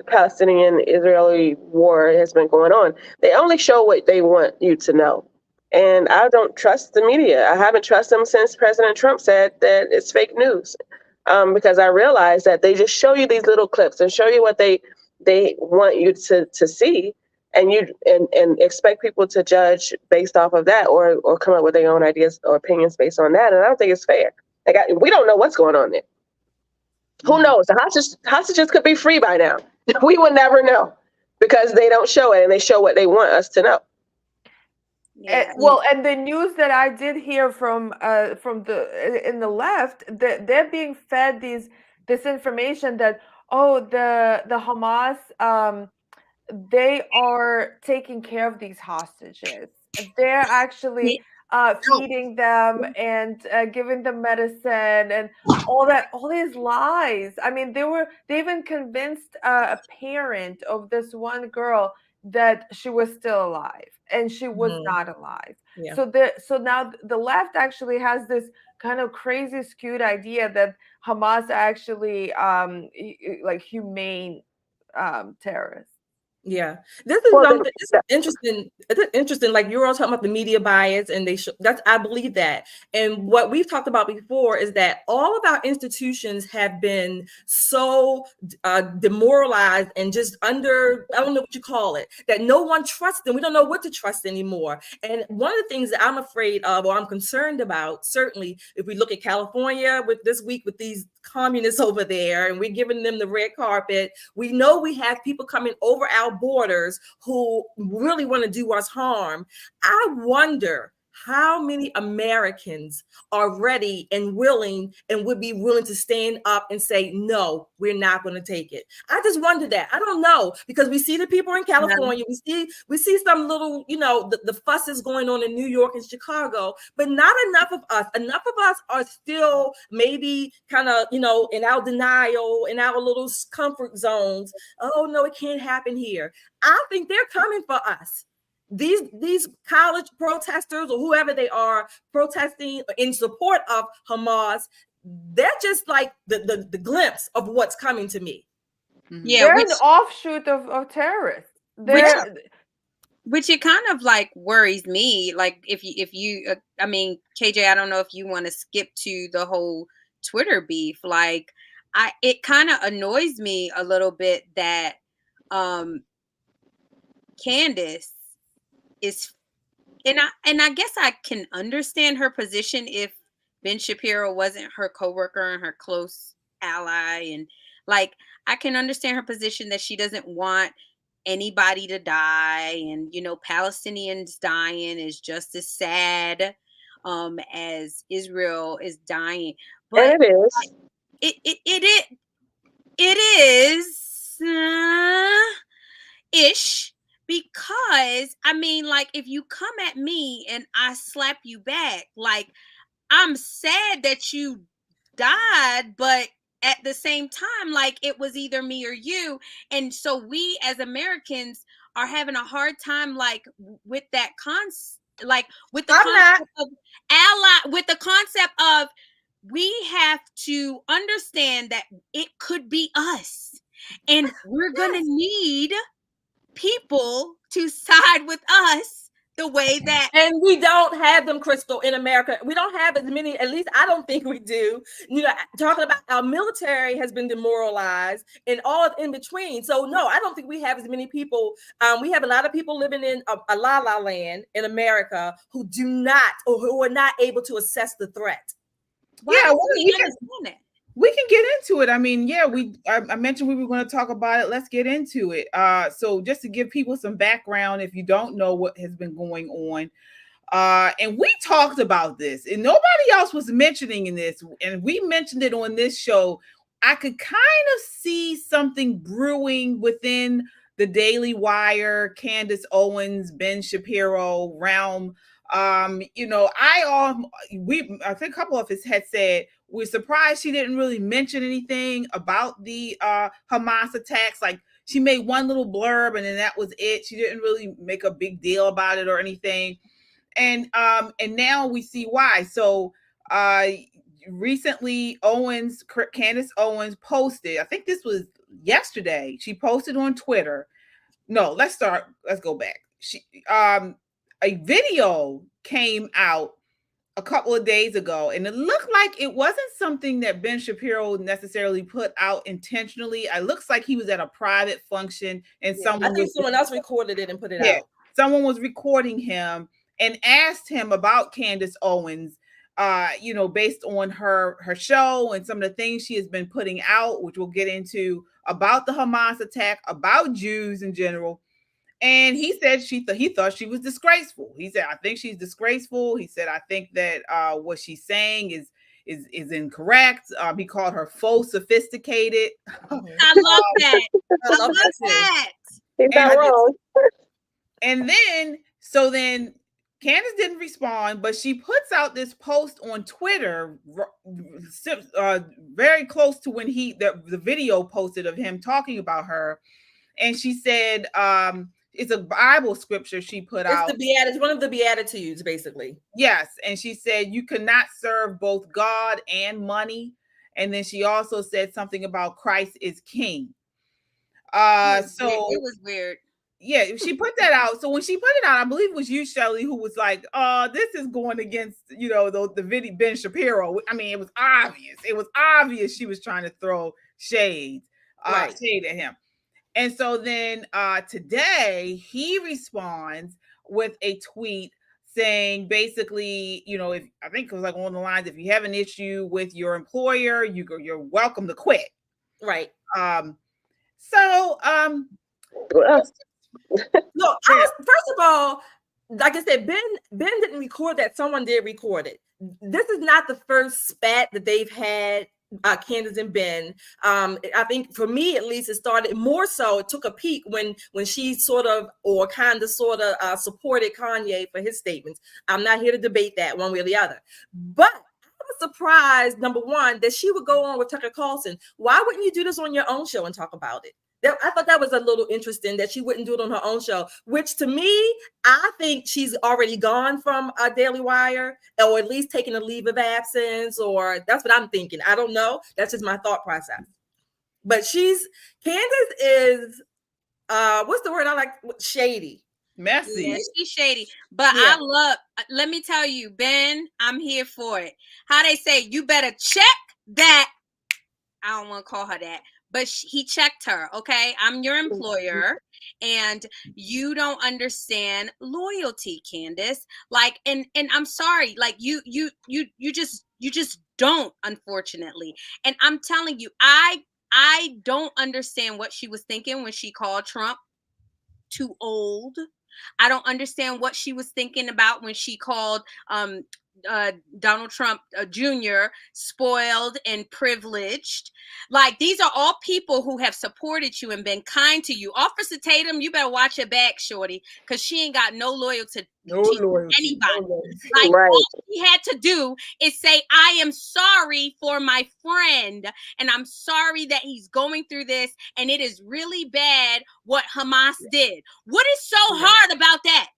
Palestinian-Israeli war has been going on. They only show what they want you to know. And I don't trust the media. I haven't trusted them since President Trump said that it's fake news. Because I realize that they just show you these little clips and show you what they want you to see, and and expect people to judge based off of that, or come up with their own ideas or opinions based on that. And I don't think it's fair. Like, we don't know what's going on there. Who knows? The hostages could be free by now. We would never know, because they don't show it, and they show what they want us to know. Yeah. Well, and the news that I did hear from the in the left, that they're being fed this information that, oh, the Hamas, they are taking care of these hostages. They're actually feeding them and giving them medicine and all these lies. I mean, they even convinced a parent of this one girl that she was still alive, and she was not alive. Yeah. So now the left actually has this kind of crazy skewed idea that Hamas actually like humane terrorists. Yeah, this is something. It's interesting. It's interesting. Like, you're all talking about the media bias, and that's, I believe that. And what we've talked about before is that all of our institutions have been so demoralized and just under, I don't know what you call it, that no one trusts them. We don't know what to trust anymore. And one of the things that I'm afraid of, or I'm concerned about, certainly if we look at California with this week with these communists over there, and we're giving them the red carpet, we know we have people coming over our borders who really want to do us harm. I wonder how many Americans are ready and willing and would be willing to stand up and say, no, we're not going to take it? I just wonder that. I don't know, because we see the people in California, we see some little, the fusses going on in New York and Chicago, but not enough of us. Enough of us are still maybe kind of, in our denial, in our little comfort zones. Oh, no, it can't happen here. I think they're coming for us. These college protesters or whoever they are protesting in support of Hamas, they're just like the glimpse of what's coming to me. Yeah, they're an offshoot of terrorists. Which it kind of like worries me. Like if you I mean, KJ, I don't know if you want to skip to the whole Twitter beef. Like it kind of annoys me a little bit that Candace is, and I guess I can understand her position if Ben Shapiro wasn't her coworker and her close ally, and like I can understand her position that she doesn't want anybody to die, and Palestinians dying is just as sad as Israel is dying. But and it is. it is ish. Because I mean, like, if you come at me and I slap you back, like, I'm sad that you died, but at the same time, like, it was either me or you. And so we as Americans are having a hard time, like, with that with the concept of ally, with the concept of we have to understand that it could be us, and we're gonna need people to side with us the way that, and we don't have them, Crystal, in America. We don't have as many, at least I don't think we do. Talking about our military has been demoralized and all in between. So no, I don't think we have as many people. We have a lot of people living in a la-la land in America who do not, or who are not able to assess the threat. We can get into it. I mean, I mentioned we were going to talk about it. Let's get into it. So just to give people some background, if you don't know what has been going on, and we talked about this, and nobody else was mentioning in this, and we mentioned it on this show. I could kind of see something brewing within the Daily Wire, Candace Owens, Ben Shapiro realm. I think a couple of us had said we're surprised she didn't really mention anything about the Hamas attacks. Like, she made one little blurb and then that was it. She didn't really make a big deal about it or anything. And now we see why. So recently, Candace Owens posted, I think this was yesterday, she posted on Twitter. No, let's go back. A video came out a couple of days ago, and it looked like it wasn't something that Ben Shapiro necessarily put out intentionally. It looks like he was at a private function, and someone else recorded it and put it out. Someone was recording him and asked him about Candace Owens, based on her show and some of the things she has been putting out, which we'll get into, about the Hamas attack, about Jews in general. And he said he thought she was disgraceful. He said, I think she's disgraceful. He said, I think that what she's saying is incorrect. He called her faux sophisticated. I love that. I love that. He's not wrong. And then Candace didn't respond, but she puts out this post on Twitter very close to when the video posted of him talking about her. And she said, it's a Bible scripture she put out. It's one of the Beatitudes, basically. Yes. And she said, you cannot serve both God and money. And then she also said something about Christ is king. It was weird. Yeah, she put that out. So when she put it out, I believe it was you, Shelly, who was like, this is going against, the video, Ben Shapiro. I mean, it was obvious. It was obvious she was trying to throw shade at him. And so then today he responds with a tweet saying, basically, I think it was like on the lines, if you have an issue with your employer, you're welcome to quit. Right. So no, first of all, like I said, Ben didn't record that. Someone did record it. This is not the first spat that they've had, Candace and Ben. I think for me, at least, it started more so. It took a peak when she sort of supported Kanye for his statements. I'm not here to debate that one way or the other, but I was surprised, number one, that she would go on with Tucker Carlson. Why wouldn't you do this on your own show and talk about it? I thought that was a little interesting that she wouldn't do it on her own show, which to me, I think she's already gone from Daily Wire, or at least taking a leave of absence, or that's what I'm thinking. I don't know. That's just my thought process. But Candace is, what's the word I like? Shady. Messy. Yeah, she's shady. But Yeah. let me tell you, Ben, I'm here for it. How they say, you better check that. I don't want to call her that. But he checked her, okay? I'm your employer, and you don't understand loyalty, Candace. Like, and I'm sorry, like you just don't, unfortunately. And I'm telling you, I don't understand what she was thinking when she called Trump too old. I don't understand what she was thinking about when she called Donald Trump Jr. spoiled and privileged. Like, these are all people who have supported you and been kind to you. Officer Tatum, you better watch your back, shorty, because she ain't got no loyalty to anybody. Like, all she had to do is say, I am sorry for my friend, and I'm sorry that he's going through this, and it is really bad what Hamas did. What is so hard about that?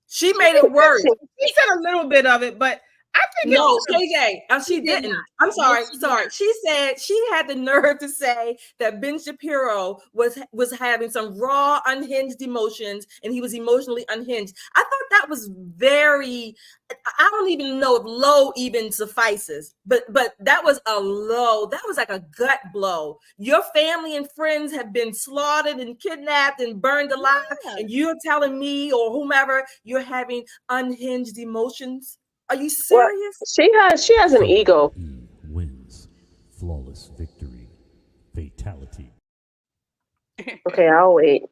She made it worse. She said a little bit of it, but I think no, KJ, she didn't. I'm sorry. She said she had the nerve to say that Ben Shapiro was having some raw, unhinged emotions, and he was emotionally unhinged. I thought that was very. I don't even know if low even suffices, but that was a low. That was like a gut blow. Your family and friends have been slaughtered and kidnapped and burned alive, and you're telling me or whomever you're having unhinged emotions. Are you serious? Well, she has an ego. Wins. Flawless victory. Fatality. Okay, I'll wait.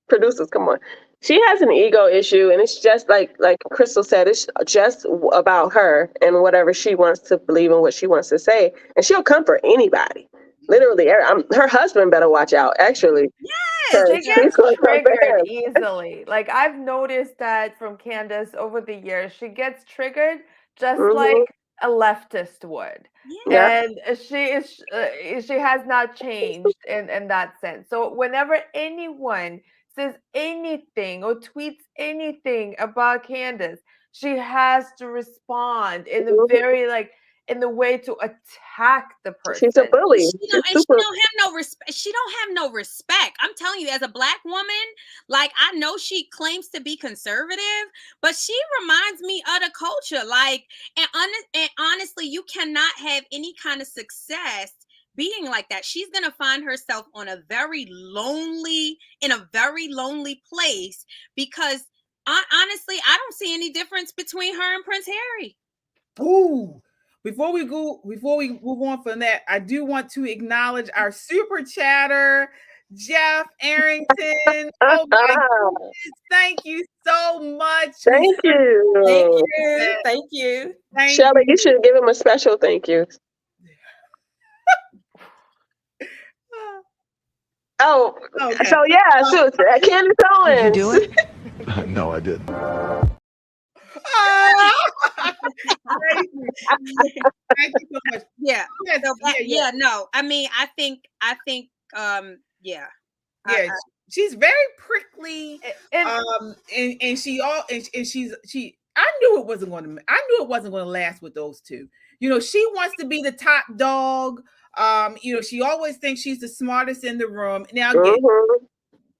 Producers, come on. She has an ego issue, and it's just like Crystal said, it's just about her and whatever she wants to believe and what she wants to say, and she'll come for anybody. Literally, her husband better watch out. Actually, she gets triggered easily. Like, I've noticed that from Candace over the years. She gets triggered just like a leftist would. Yeah. And she has not changed in that sense. So whenever anyone says anything or tweets anything about Candace, she has to respond in a very in the way to attack the person. She's a bully. She don't have no respect. She don't have no respect. I'm telling you, as a Black woman, like, I know she claims to be conservative, but she reminds me of the culture. Like, and honestly, you cannot have any kind of success being like that. She's gonna find herself in a very lonely place, because honestly, I don't see any difference between her and Prince Harry. Ooh. Before we move on from that, I do want to acknowledge our super chatter, Jeff Arrington. Oh my goodness. Thank you so much. Thank you. Thank you. Sheila, you should give him a special thank you. Okay. So Candace Owens. Did you do it? No, I didn't. Thank you so much. Yeah. No. I mean, I think she's very prickly, and she's I knew it wasn't going to last with those two. You know, she wants to be the top dog. You know, she always thinks she's the smartest in the room. Now again,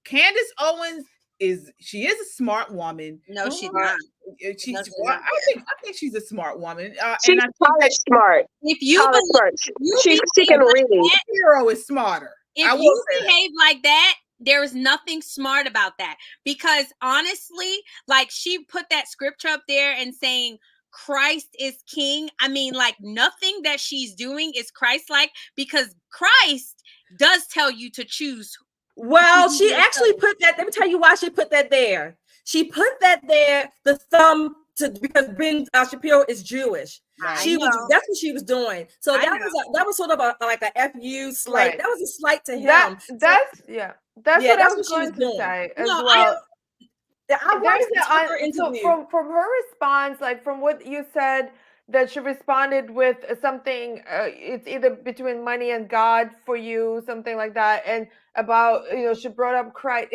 Candace Owens is a smart woman. No, she's not. I think she's a smart woman. She's and I think college smart. If you college smart, she can read. Shapiro is smarter. If you behave like that, there is nothing smart about that. Because honestly, like, she put that scripture up there and saying Christ is king. I mean, like, nothing that she's doing is Christ-like, because Christ does tell you to choose Well, she actually put that. Let me tell you why she put that there. She put that there, the thumb, because Ben Shapiro is Jewish. That's what she was doing. So that was sort of like a FU slight. Right. That was a slight to him. That's what I was going to doing. say as No, well. I watched her interview. So from her response, like from what you said, that she responded with something. It's either between money and God for you, something like that, and about she brought up Christ.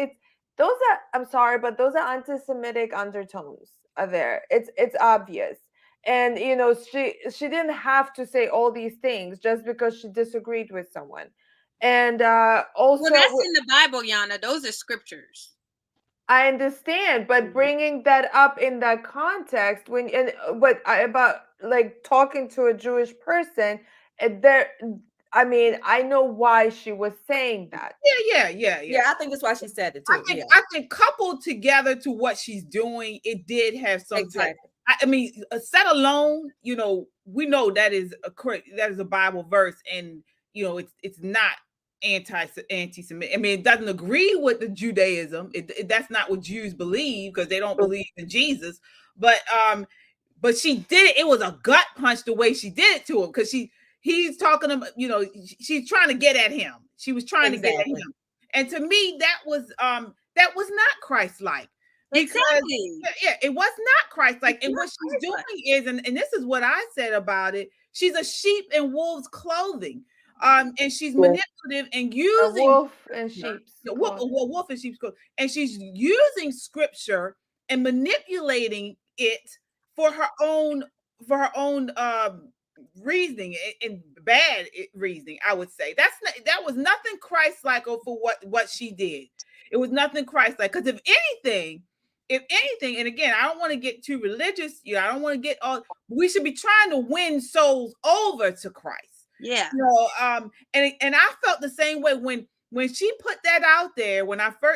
I'm sorry, but those are anti-Semitic undertones are there. It's obvious. And she didn't have to say all these things just because she disagreed with someone. And also, well, that's in the Bible, Yana. Those are scriptures. I understand, but bringing that up in that context, about like talking to a Jewish person, I know why she was saying that. Yeah. I think that's why she said it too. I think coupled together to what she's doing, it did have some type. I mean, set alone, we know that is a Bible verse, and it's not anti-Semitic. I mean, it doesn't agree with the Judaism. That's not what Jews believe, because they don't believe in Jesus. But she did it. It was a gut punch the way she did it to him, because he's talking about, she's trying to get at him. She was trying to get at him, and to me, that was not Christ-like. Because it was not Christ-like. And what she's doing is, and this is what I said about it, she's a sheep in wolves' clothing. And she's manipulative and using wolf in sheep's wolf in sheep's clothing, and she's using scripture and manipulating it for her own reasoning, and bad reasoning. I would say that was nothing Christ-like for what she did. It was nothing Christ-like, because if anything, and again, I don't want to get too religious. I don't want to get all. We should be trying to win souls over to Christ. Yeah. And I felt the same way when she put that out there.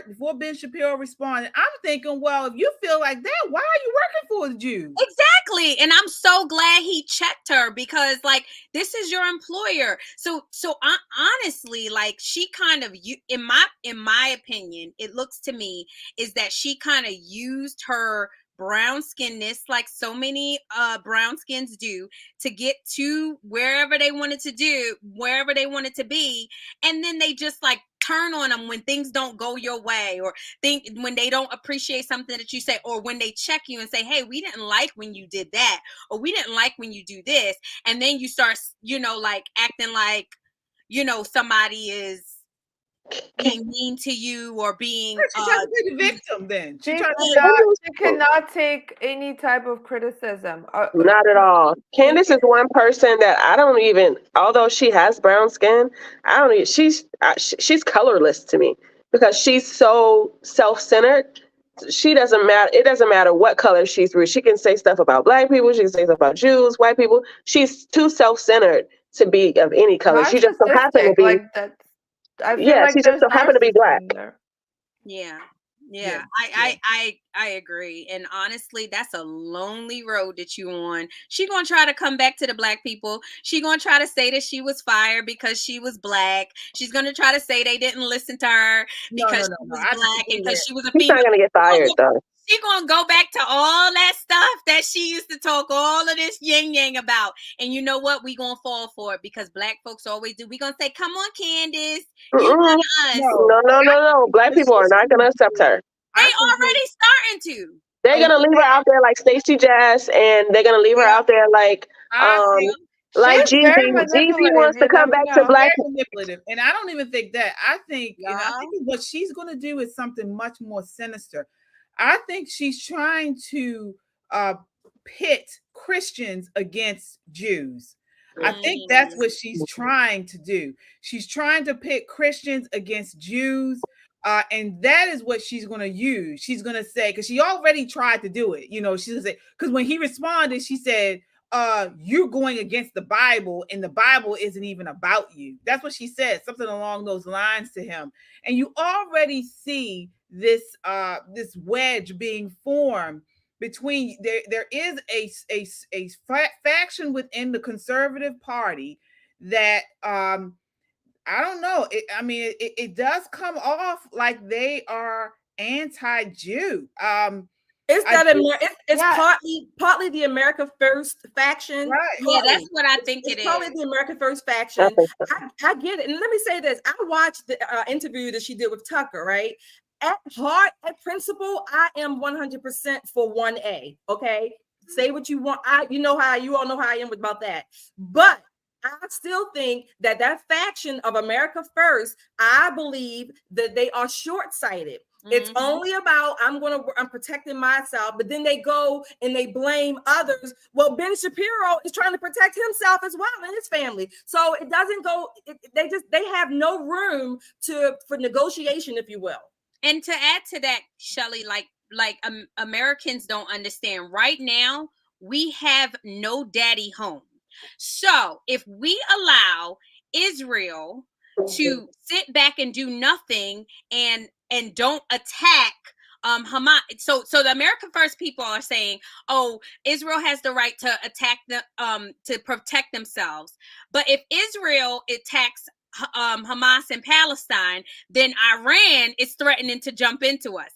Before Ben Shapiro responded, I'm thinking, well, if you feel like that, why are you working for the Jews? Exactly. And I'm so glad he checked her, because like, this is your employer. So honestly, like, she kind of, in my opinion, it looks to me is that she kind of used her brown skinness, like so many brown skins do, to get to wherever they wanted to be, and then they just like turn on them when things don't go your way, or when they don't appreciate something that you say, or when they check you and say, hey, we didn't like when you did that, or we didn't like when you do this, and then you start like acting like somebody is being mean to you, or being she tried to be the victim. Then she cannot take any type of criticism. Not at all. Candace is one person that I don't even, although she has brown skin, she's colorless to me, because she's so self-centered. She doesn't matter. It doesn't matter what color she's through. She can say stuff about Black people. She can say stuff about Jews, white people. She's too self-centered to be of any color. She just so happened to be like that. She just so happened to be Black. Yeah. I agree. And honestly, that's a lonely road that you on. She gonna try to come back to the Black people. She gonna try to say that she was fired because she was Black. She's gonna try to say they didn't listen to her because she was Black and because she was a female. She's not gonna get fired though. She gonna go back to all that stuff that she used to talk all of this yang about. And you know what? We gonna fall for it, because Black folks always do. We gonna say, come on, Candace. You want us. No. Black people are not gonna accept her. They already starting to. They're gonna leave her out there like Stacey Jazz, and they're gonna leave her out there like Jeezy. Jeezy wants to come back to Black. Manipulative, and I don't even think that. I think what she's going to do is something much more sinister. I think she's trying to pit Christians against Jews. I think that's what she's trying to do. She's trying to pit Christians against Jews. And that is what she's going to use. She's going to say, because she already tried to do it. She's going to say, because when he responded, she said, you're going against the Bible, and the Bible isn't even about you. That's what she said, something along those lines to him. And you already see this wedge being formed between there is a faction within the conservative party that I I don't know. It does come off like they are anti-Jew. It's I that do- it's partly the America First faction. Right. Yeah, that's Partly. what I think It's it probably is. the America First faction. I get it. And let me say this: I watched the interview that she did with Tucker. Right. At heart, at principle, I am 100% for 1A. Okay, say what you want. You all know how I am about that. But I still think that faction of America First, I believe that they are short-sighted. It's only about I'm protecting myself, but then they go and they blame others. Well, Ben Shapiro is trying to protect himself as well and his family. So it doesn't go. They have no room for negotiation, if you will. And to add to that, Shelly, Americans don't understand. Right now, we have no daddy home. So if we allow Israel to sit back and do nothing and don't attack Hamas, so the American First people are saying, oh, Israel has the right to attack to protect themselves. But if Israel attacks Hamas in Palestine, then Iran is threatening to jump into us.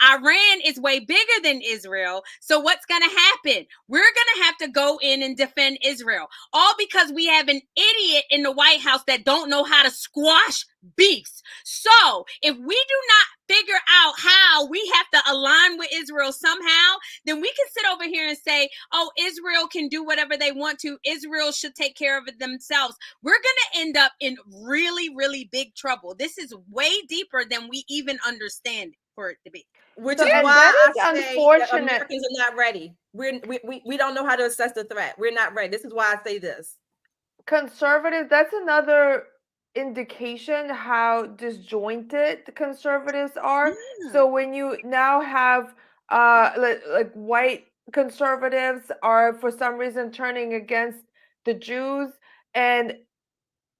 Iran is way bigger than Israel. So what's going to happen? We're going to have to go in and defend Israel, all because we have an idiot in the White House that don't know how to squash beefs. So if we do not figure out how we have to align with Israel somehow, then we can sit over here and say, oh, Israel can do whatever they want to. Israel should take care of it themselves. We're going to end up in really, really big trouble. This is way deeper than we even understand for it to be. Which is why I say that Americans are not ready. We don't know how to assess the threat. We're not ready. This is why I say this. Conservatives, that's another indication how disjointed the conservatives are. So when you now have like white conservatives are for some reason turning against the Jews, and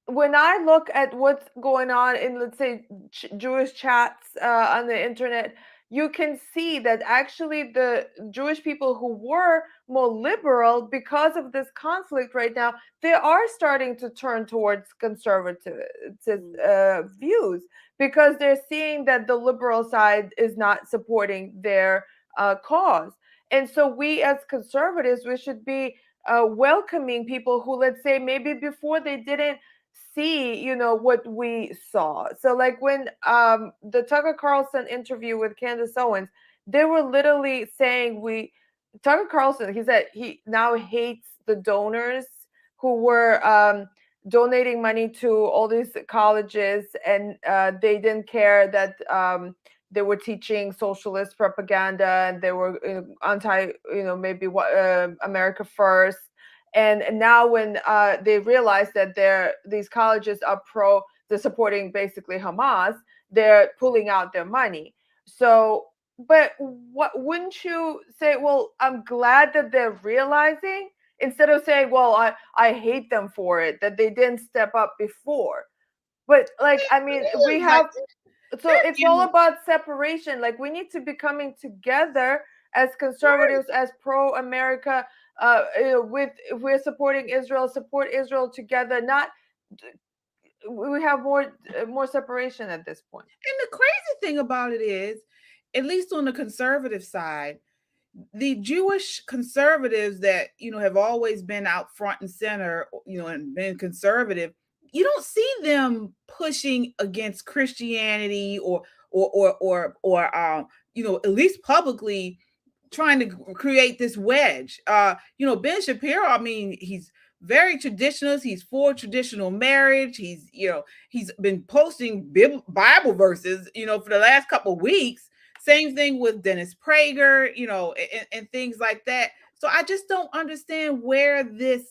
when I look at what's going on in, let's say, Jewish chats on the internet, you can see that actually the Jewish people who were more liberal, because of this conflict right now, they are starting to turn towards conservative views, because they're seeing that the liberal side is not supporting their cause. And so we as conservatives, we should be welcoming people who, let's say, maybe before they didn't see what we saw. So like when the Tucker Carlson interview with Candace Owens, they were literally saying Tucker Carlson, he said he now hates the donors who were donating money to all these colleges, and they didn't care that they were teaching socialist propaganda, and they were anti maybe America First. And now when they realize that these colleges are they're supporting basically Hamas, they're pulling out their money. So, but what wouldn't you say, well, I'm glad that they're realizing, instead of saying, well, I hate them for it, that they didn't step up before. But like, I mean, we have, so it's all about separation. Like, we need to be coming together as conservatives, as pro-America, if we're supporting Israel, support Israel together. Not we have more separation at this point. And the crazy thing about it is, at least on the conservative side, the Jewish conservatives that have always been out front and center, and been conservative, you don't see them pushing against Christianity or at least publicly trying to create this wedge. Ben Shapiro, I mean, he's very traditionalist. He's for traditional marriage. He's been posting Bible verses, for the last couple of weeks. Same thing with Dennis Prager, and things like that. So I just don't understand where this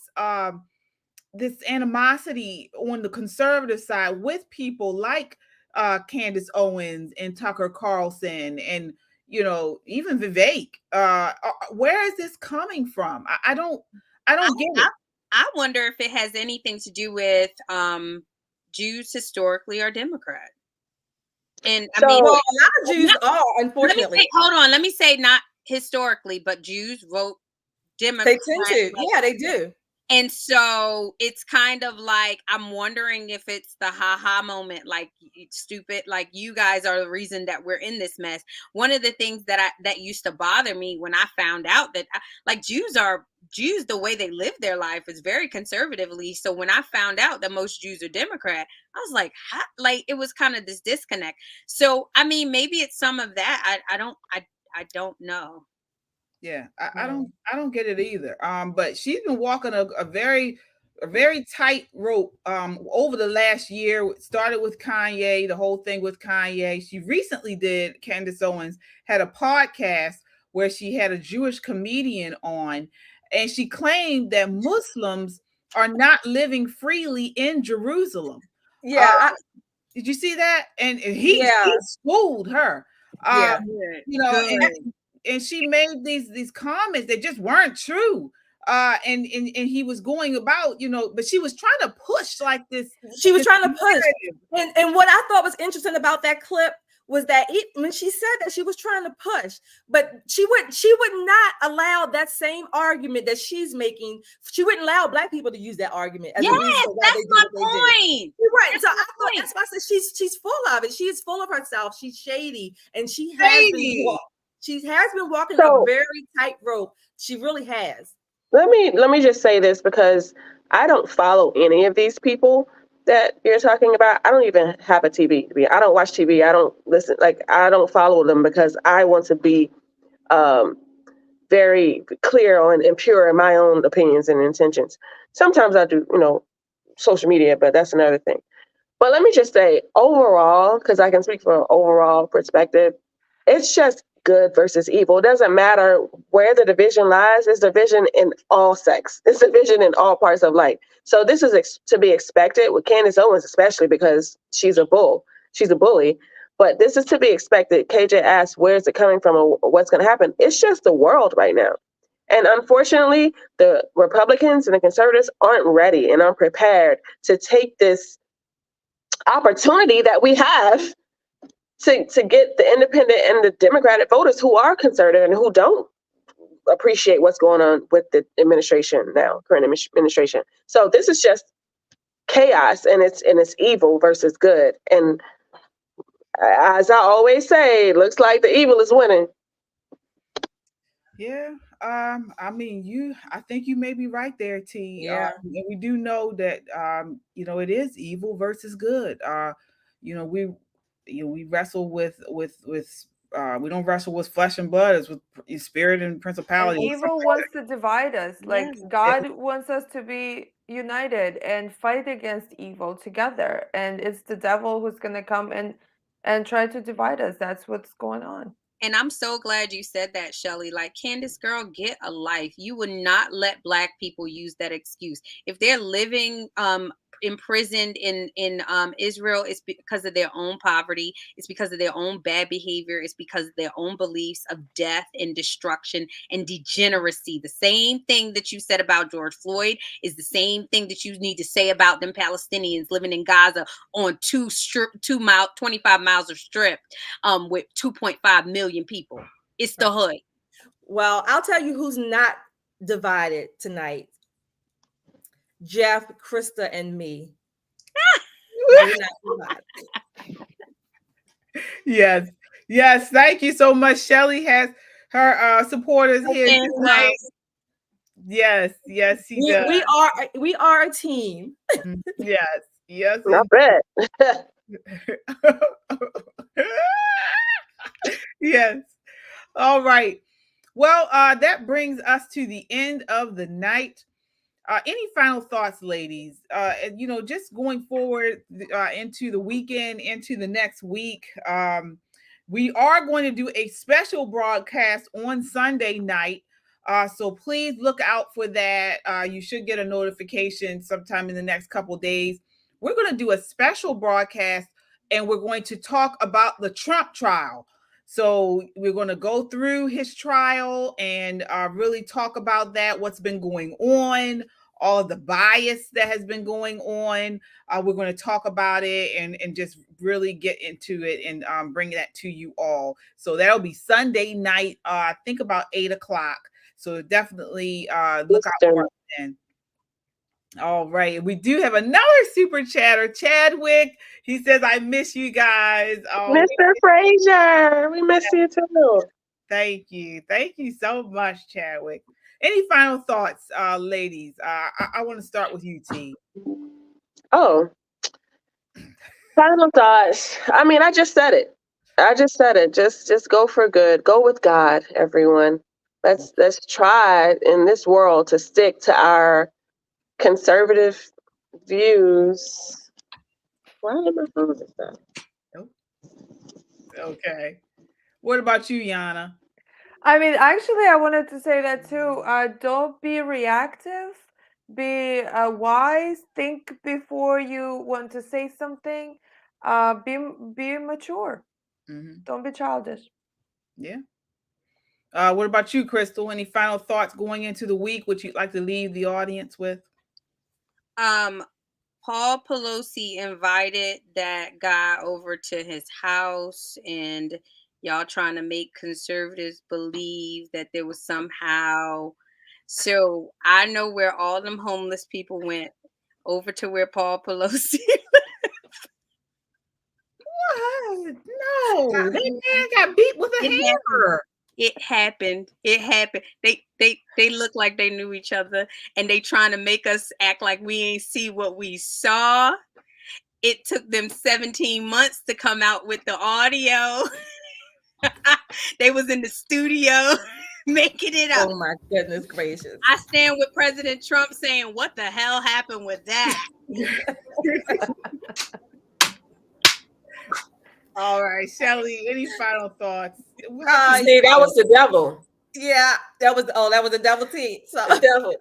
animosity on the conservative side with people like Candace Owens and Tucker Carlson and even Vivek. Where is this coming from? I don't get it. I wonder if it has anything to do with Jews historically are Democrat. And I mean, a lot of Jews are, unfortunately. Let me say not historically, but Jews vote Democrat. They tend to. Yeah, they do. And so it's kind of like, I'm wondering if it's the haha moment, like, it's stupid, like, you guys are the reason that we're in this mess. One of the things that used to bother me when I found out that like Jews, the way they live their life is very conservatively. So when I found out that most Jews are Democrat, I was like, like, it was kind of this disconnect. So I mean, maybe it's some of that. I don't know. Yeah, I don't get it either. But she's been walking a very tight rope over the last year. It started with Kanye, the whole thing with Kanye. She recently did, Candace Owens had a podcast where she had a Jewish comedian on, and she claimed that Muslims are not living freely in Jerusalem. Yeah. Did you see that? And he schooled her. Yeah. You know, and she made these comments that just weren't true. And he was going about, you know, but she was trying to push like this. She was trying to push. And what I thought was interesting about that clip was that when she said that, she was trying to push, but she would not allow that same argument that she's making. She wouldn't allow Black people to use that argument as a reason why they do what they do. You're right. So I thought that's why I said she's full of it. She is full of herself. She's shady, and she has been walking a very tight rope. She really has. Let me just say this, because I don't follow any of these people that you're talking about. I don't even have a TV. I don't watch TV. I don't listen. Like, I don't follow them because I want to be very clear on and pure in my own opinions and intentions. Sometimes I do, social media, but that's another thing. But let me just say, overall, because I can speak from an overall perspective, it's just good versus evil. It doesn't matter where the division lies. It's division in all sects. It's division in all parts of life. So this is to be expected with Candace Owens, especially because she's a bull. She's a bully. But this is to be expected. KJ asked, where's it coming from or what's going to happen? It's just the world right now. And unfortunately, the Republicans and the conservatives aren't ready and unprepared to take this opportunity that we have to get the independent and the Democratic voters who are conservative and who don't appreciate what's going on with the administration now, current administration. So this is just chaos, and it's evil versus good. And as I always say, it looks like the evil is winning. Yeah. I mean, I think you may be right there, T. Yeah. And we do know that it is evil versus good. We wrestle with we don't wrestle with flesh and blood, it's with spirit and principality. And evil wants to divide us. Like, God wants us to be united and fight against evil together. And it's the devil who's going to come and try to divide us. That's what's going on. And I'm so glad you said that, Shelly. Like, Candace, girl, get a life. You would not let Black people use that excuse. If they're living imprisoned in Israel, it's because of their own poverty. It's because of their own bad behavior. It's because of their own beliefs of death and destruction and degeneracy. The same thing that you said about George Floyd is the same thing that you need to say about them Palestinians living in Gaza on 25 miles of strip with 2.5 million people. It's the hood. Well, I'll tell you who's not divided tonight. Jeff, Krista, and me. Yes. Thank you so much. Shelly has her supporters here tonight. Yes, he does. We are a team. Yes. I bet. Yes. All right. Well, that brings us to the end of the night. Any final thoughts, ladies? Just going forward into the weekend, into the next week, we are going to do a special broadcast on Sunday night. So please look out for that. You should get a notification sometime in the next couple of days. We're going to do a special broadcast, and we're going to talk about the Trump trial. So we're going to go through his trial and really talk about that, what's been going on, all of the bias that has been going on. We're going to talk about it and just really get into it and bring that to you all. So that'll be Sunday night, I think about 8 o'clock. So definitely look out for it then. All right. We do have another super chatter. Chadwick. He says, I miss you guys. Oh, Mr. Frazier, we miss you too. Thank you. Thank you so much, Chadwick. Any final thoughts, ladies? I want to start with you, T. Oh, final thoughts. I mean, I just said it. Just go for good. Go with God, everyone. Let's try in this world to stick to our conservative views. Why did my phone just die? Okay. What about you, Yana? I mean, actually, I wanted to say that too. Don't be reactive. Be wise. Think before you want to say something. Be mature. Don't be childish. Yeah. What about you, Crystal? Any final thoughts going into the week, which you'd like to leave the audience with? Paul Pelosi invited that guy over to his house, and y'all trying to make conservatives believe that there was somehow. So I know where all them homeless people went, over to where Paul Pelosi. What? No, that man got beat with a hammer. It happened. They look like they knew each other, and they trying to make us act like we ain't see what we saw. It took them 17 months to come out with the audio. They was in the studio making it up. Oh my goodness gracious. I stand with President Trump saying, what the hell happened with that? All right, Shelly, any final thoughts? See, that was the devil. Yeah, that was the devil tea. So devil.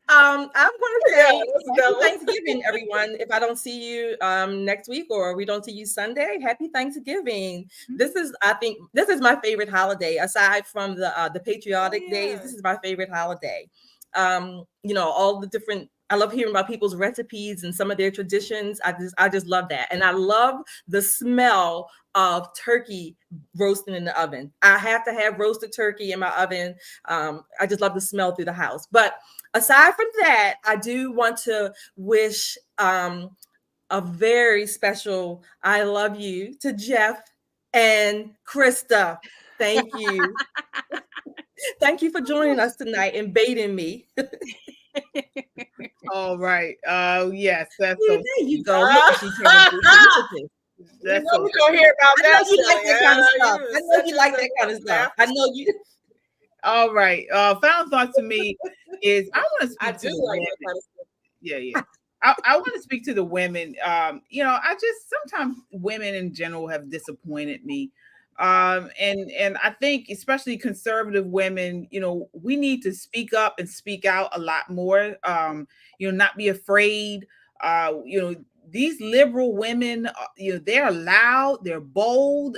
I'm going to say Yeah, happy Thanksgiving, everyone. If I don't see you next week, or we don't see you Sunday, happy Thanksgiving. This is my favorite holiday, aside from the patriotic days. This is my favorite holiday. All the different. I love hearing about people's recipes and some of their traditions. I just love that, and I love the smell of turkey roasting in the oven. I have to have roasted turkey in my oven. I just love the smell through the house. But aside from that, I do want to wish a very special I love you to Jeff and Krista. Thank you. Thank you for joining us tonight and baiting me. All right. Yes, that's there you go. Look what she came to do. That's we're gonna hear about I that. know you like that kind of stuff. You I know you like that kind of stuff. I know you. All right. Final thought to me is I want to speak to the women. Kind of stuff. Yeah. I want to speak to the women. I just sometimes women in general have disappointed me. And I think especially conservative women, we need to speak up and speak out a lot more. Not be afraid. These liberal women, they're loud, they're bold,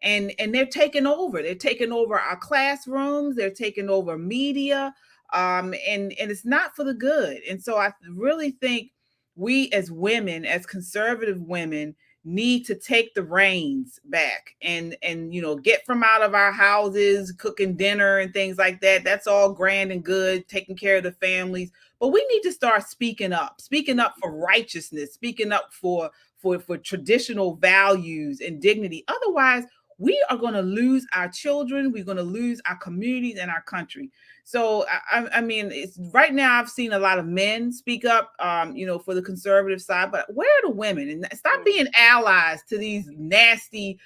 and they're taking over. They're taking over our classrooms. They're taking over media, and it's not for the good. And so I really think we as women, as conservative women, need to take the reins back and get from out of our houses, cooking dinner and things like that. That's all grand and good, taking care of the families. But we need to start speaking up for righteousness, speaking up for traditional values and dignity. Otherwise, we are going to lose our children. We're going to lose our communities and our country. So, I mean, it's right now I've seen a lot of men speak up, for the conservative side, but where are the women? And stop being allies to these nasty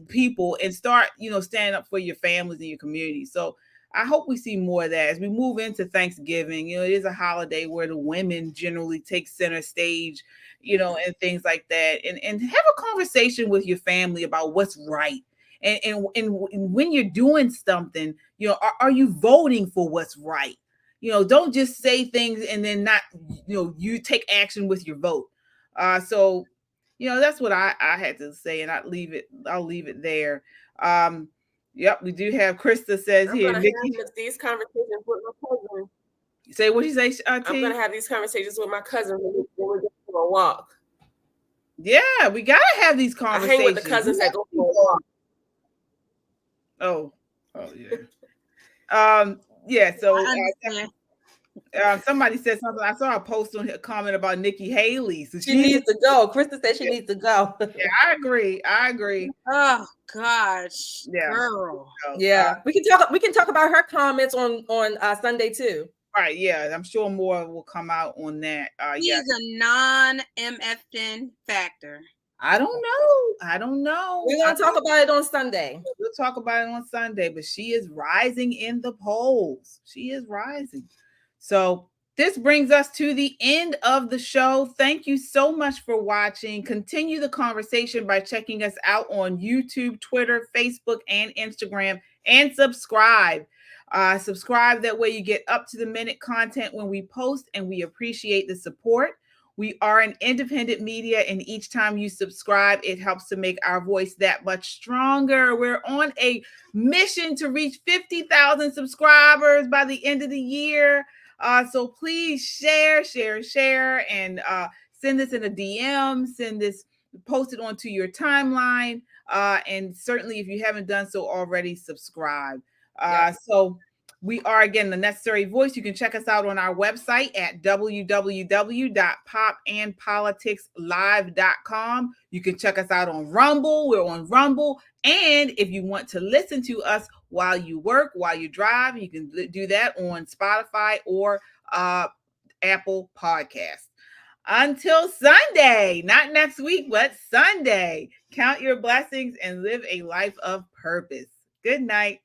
people and start, standing up for your families and your communities. So I hope we see more of that as we move into Thanksgiving. It is a holiday where the women generally take center stage, and things like that. And have a conversation with your family about what's right. And when you're doing something, are you voting for what's right? Don't just say things and then not, you take action with your vote. So, that's what I had to say, and I'll leave it there. Yep, we do have Krista says here. I'm gonna have these conversations with my cousin. Say what you say, I'm gonna have these conversations with my cousin when we're going for a walk. Yeah, we gotta have these conversations. I hang with the cousins that go for a walk. Oh yeah. Yeah. So Somebody said something. I saw a post on a comment about Nikki Haley. So she needs to go. Krista said she needs to go. Yeah, I agree. Oh gosh, Yeah. girl. Yeah, we can talk about her comments on Sunday too. Right. Yeah, I'm sure more will come out on that. He is a non-MFN factor. I don't know. We're gonna talk about it on Sunday. We'll talk about it on Sunday, but she is rising in the polls. She is rising. So this brings us to the end of the show. Thank you so much for watching. Continue the conversation by checking us out on YouTube, Twitter, Facebook, and Instagram, and subscribe. Subscribe, that way you get up-to-the-minute content when we post, and we appreciate the support. We are an independent media, and each time you subscribe, it helps to make our voice that much stronger. We're on a mission to reach 50,000 subscribers by the end of the year. So please share, and send this in a DM, post it onto your timeline. And certainly if you haven't done so already, subscribe. So we are, again, the Necessary Voice. You can check us out on our website at www.popandpoliticslive.com. You can check us out on Rumble. We're on Rumble. And if you want to listen to us while you work, while you drive, you can do that on Spotify or Apple Podcasts. Until Sunday, not next week, but Sunday, count your blessings and live a life of purpose. Good night.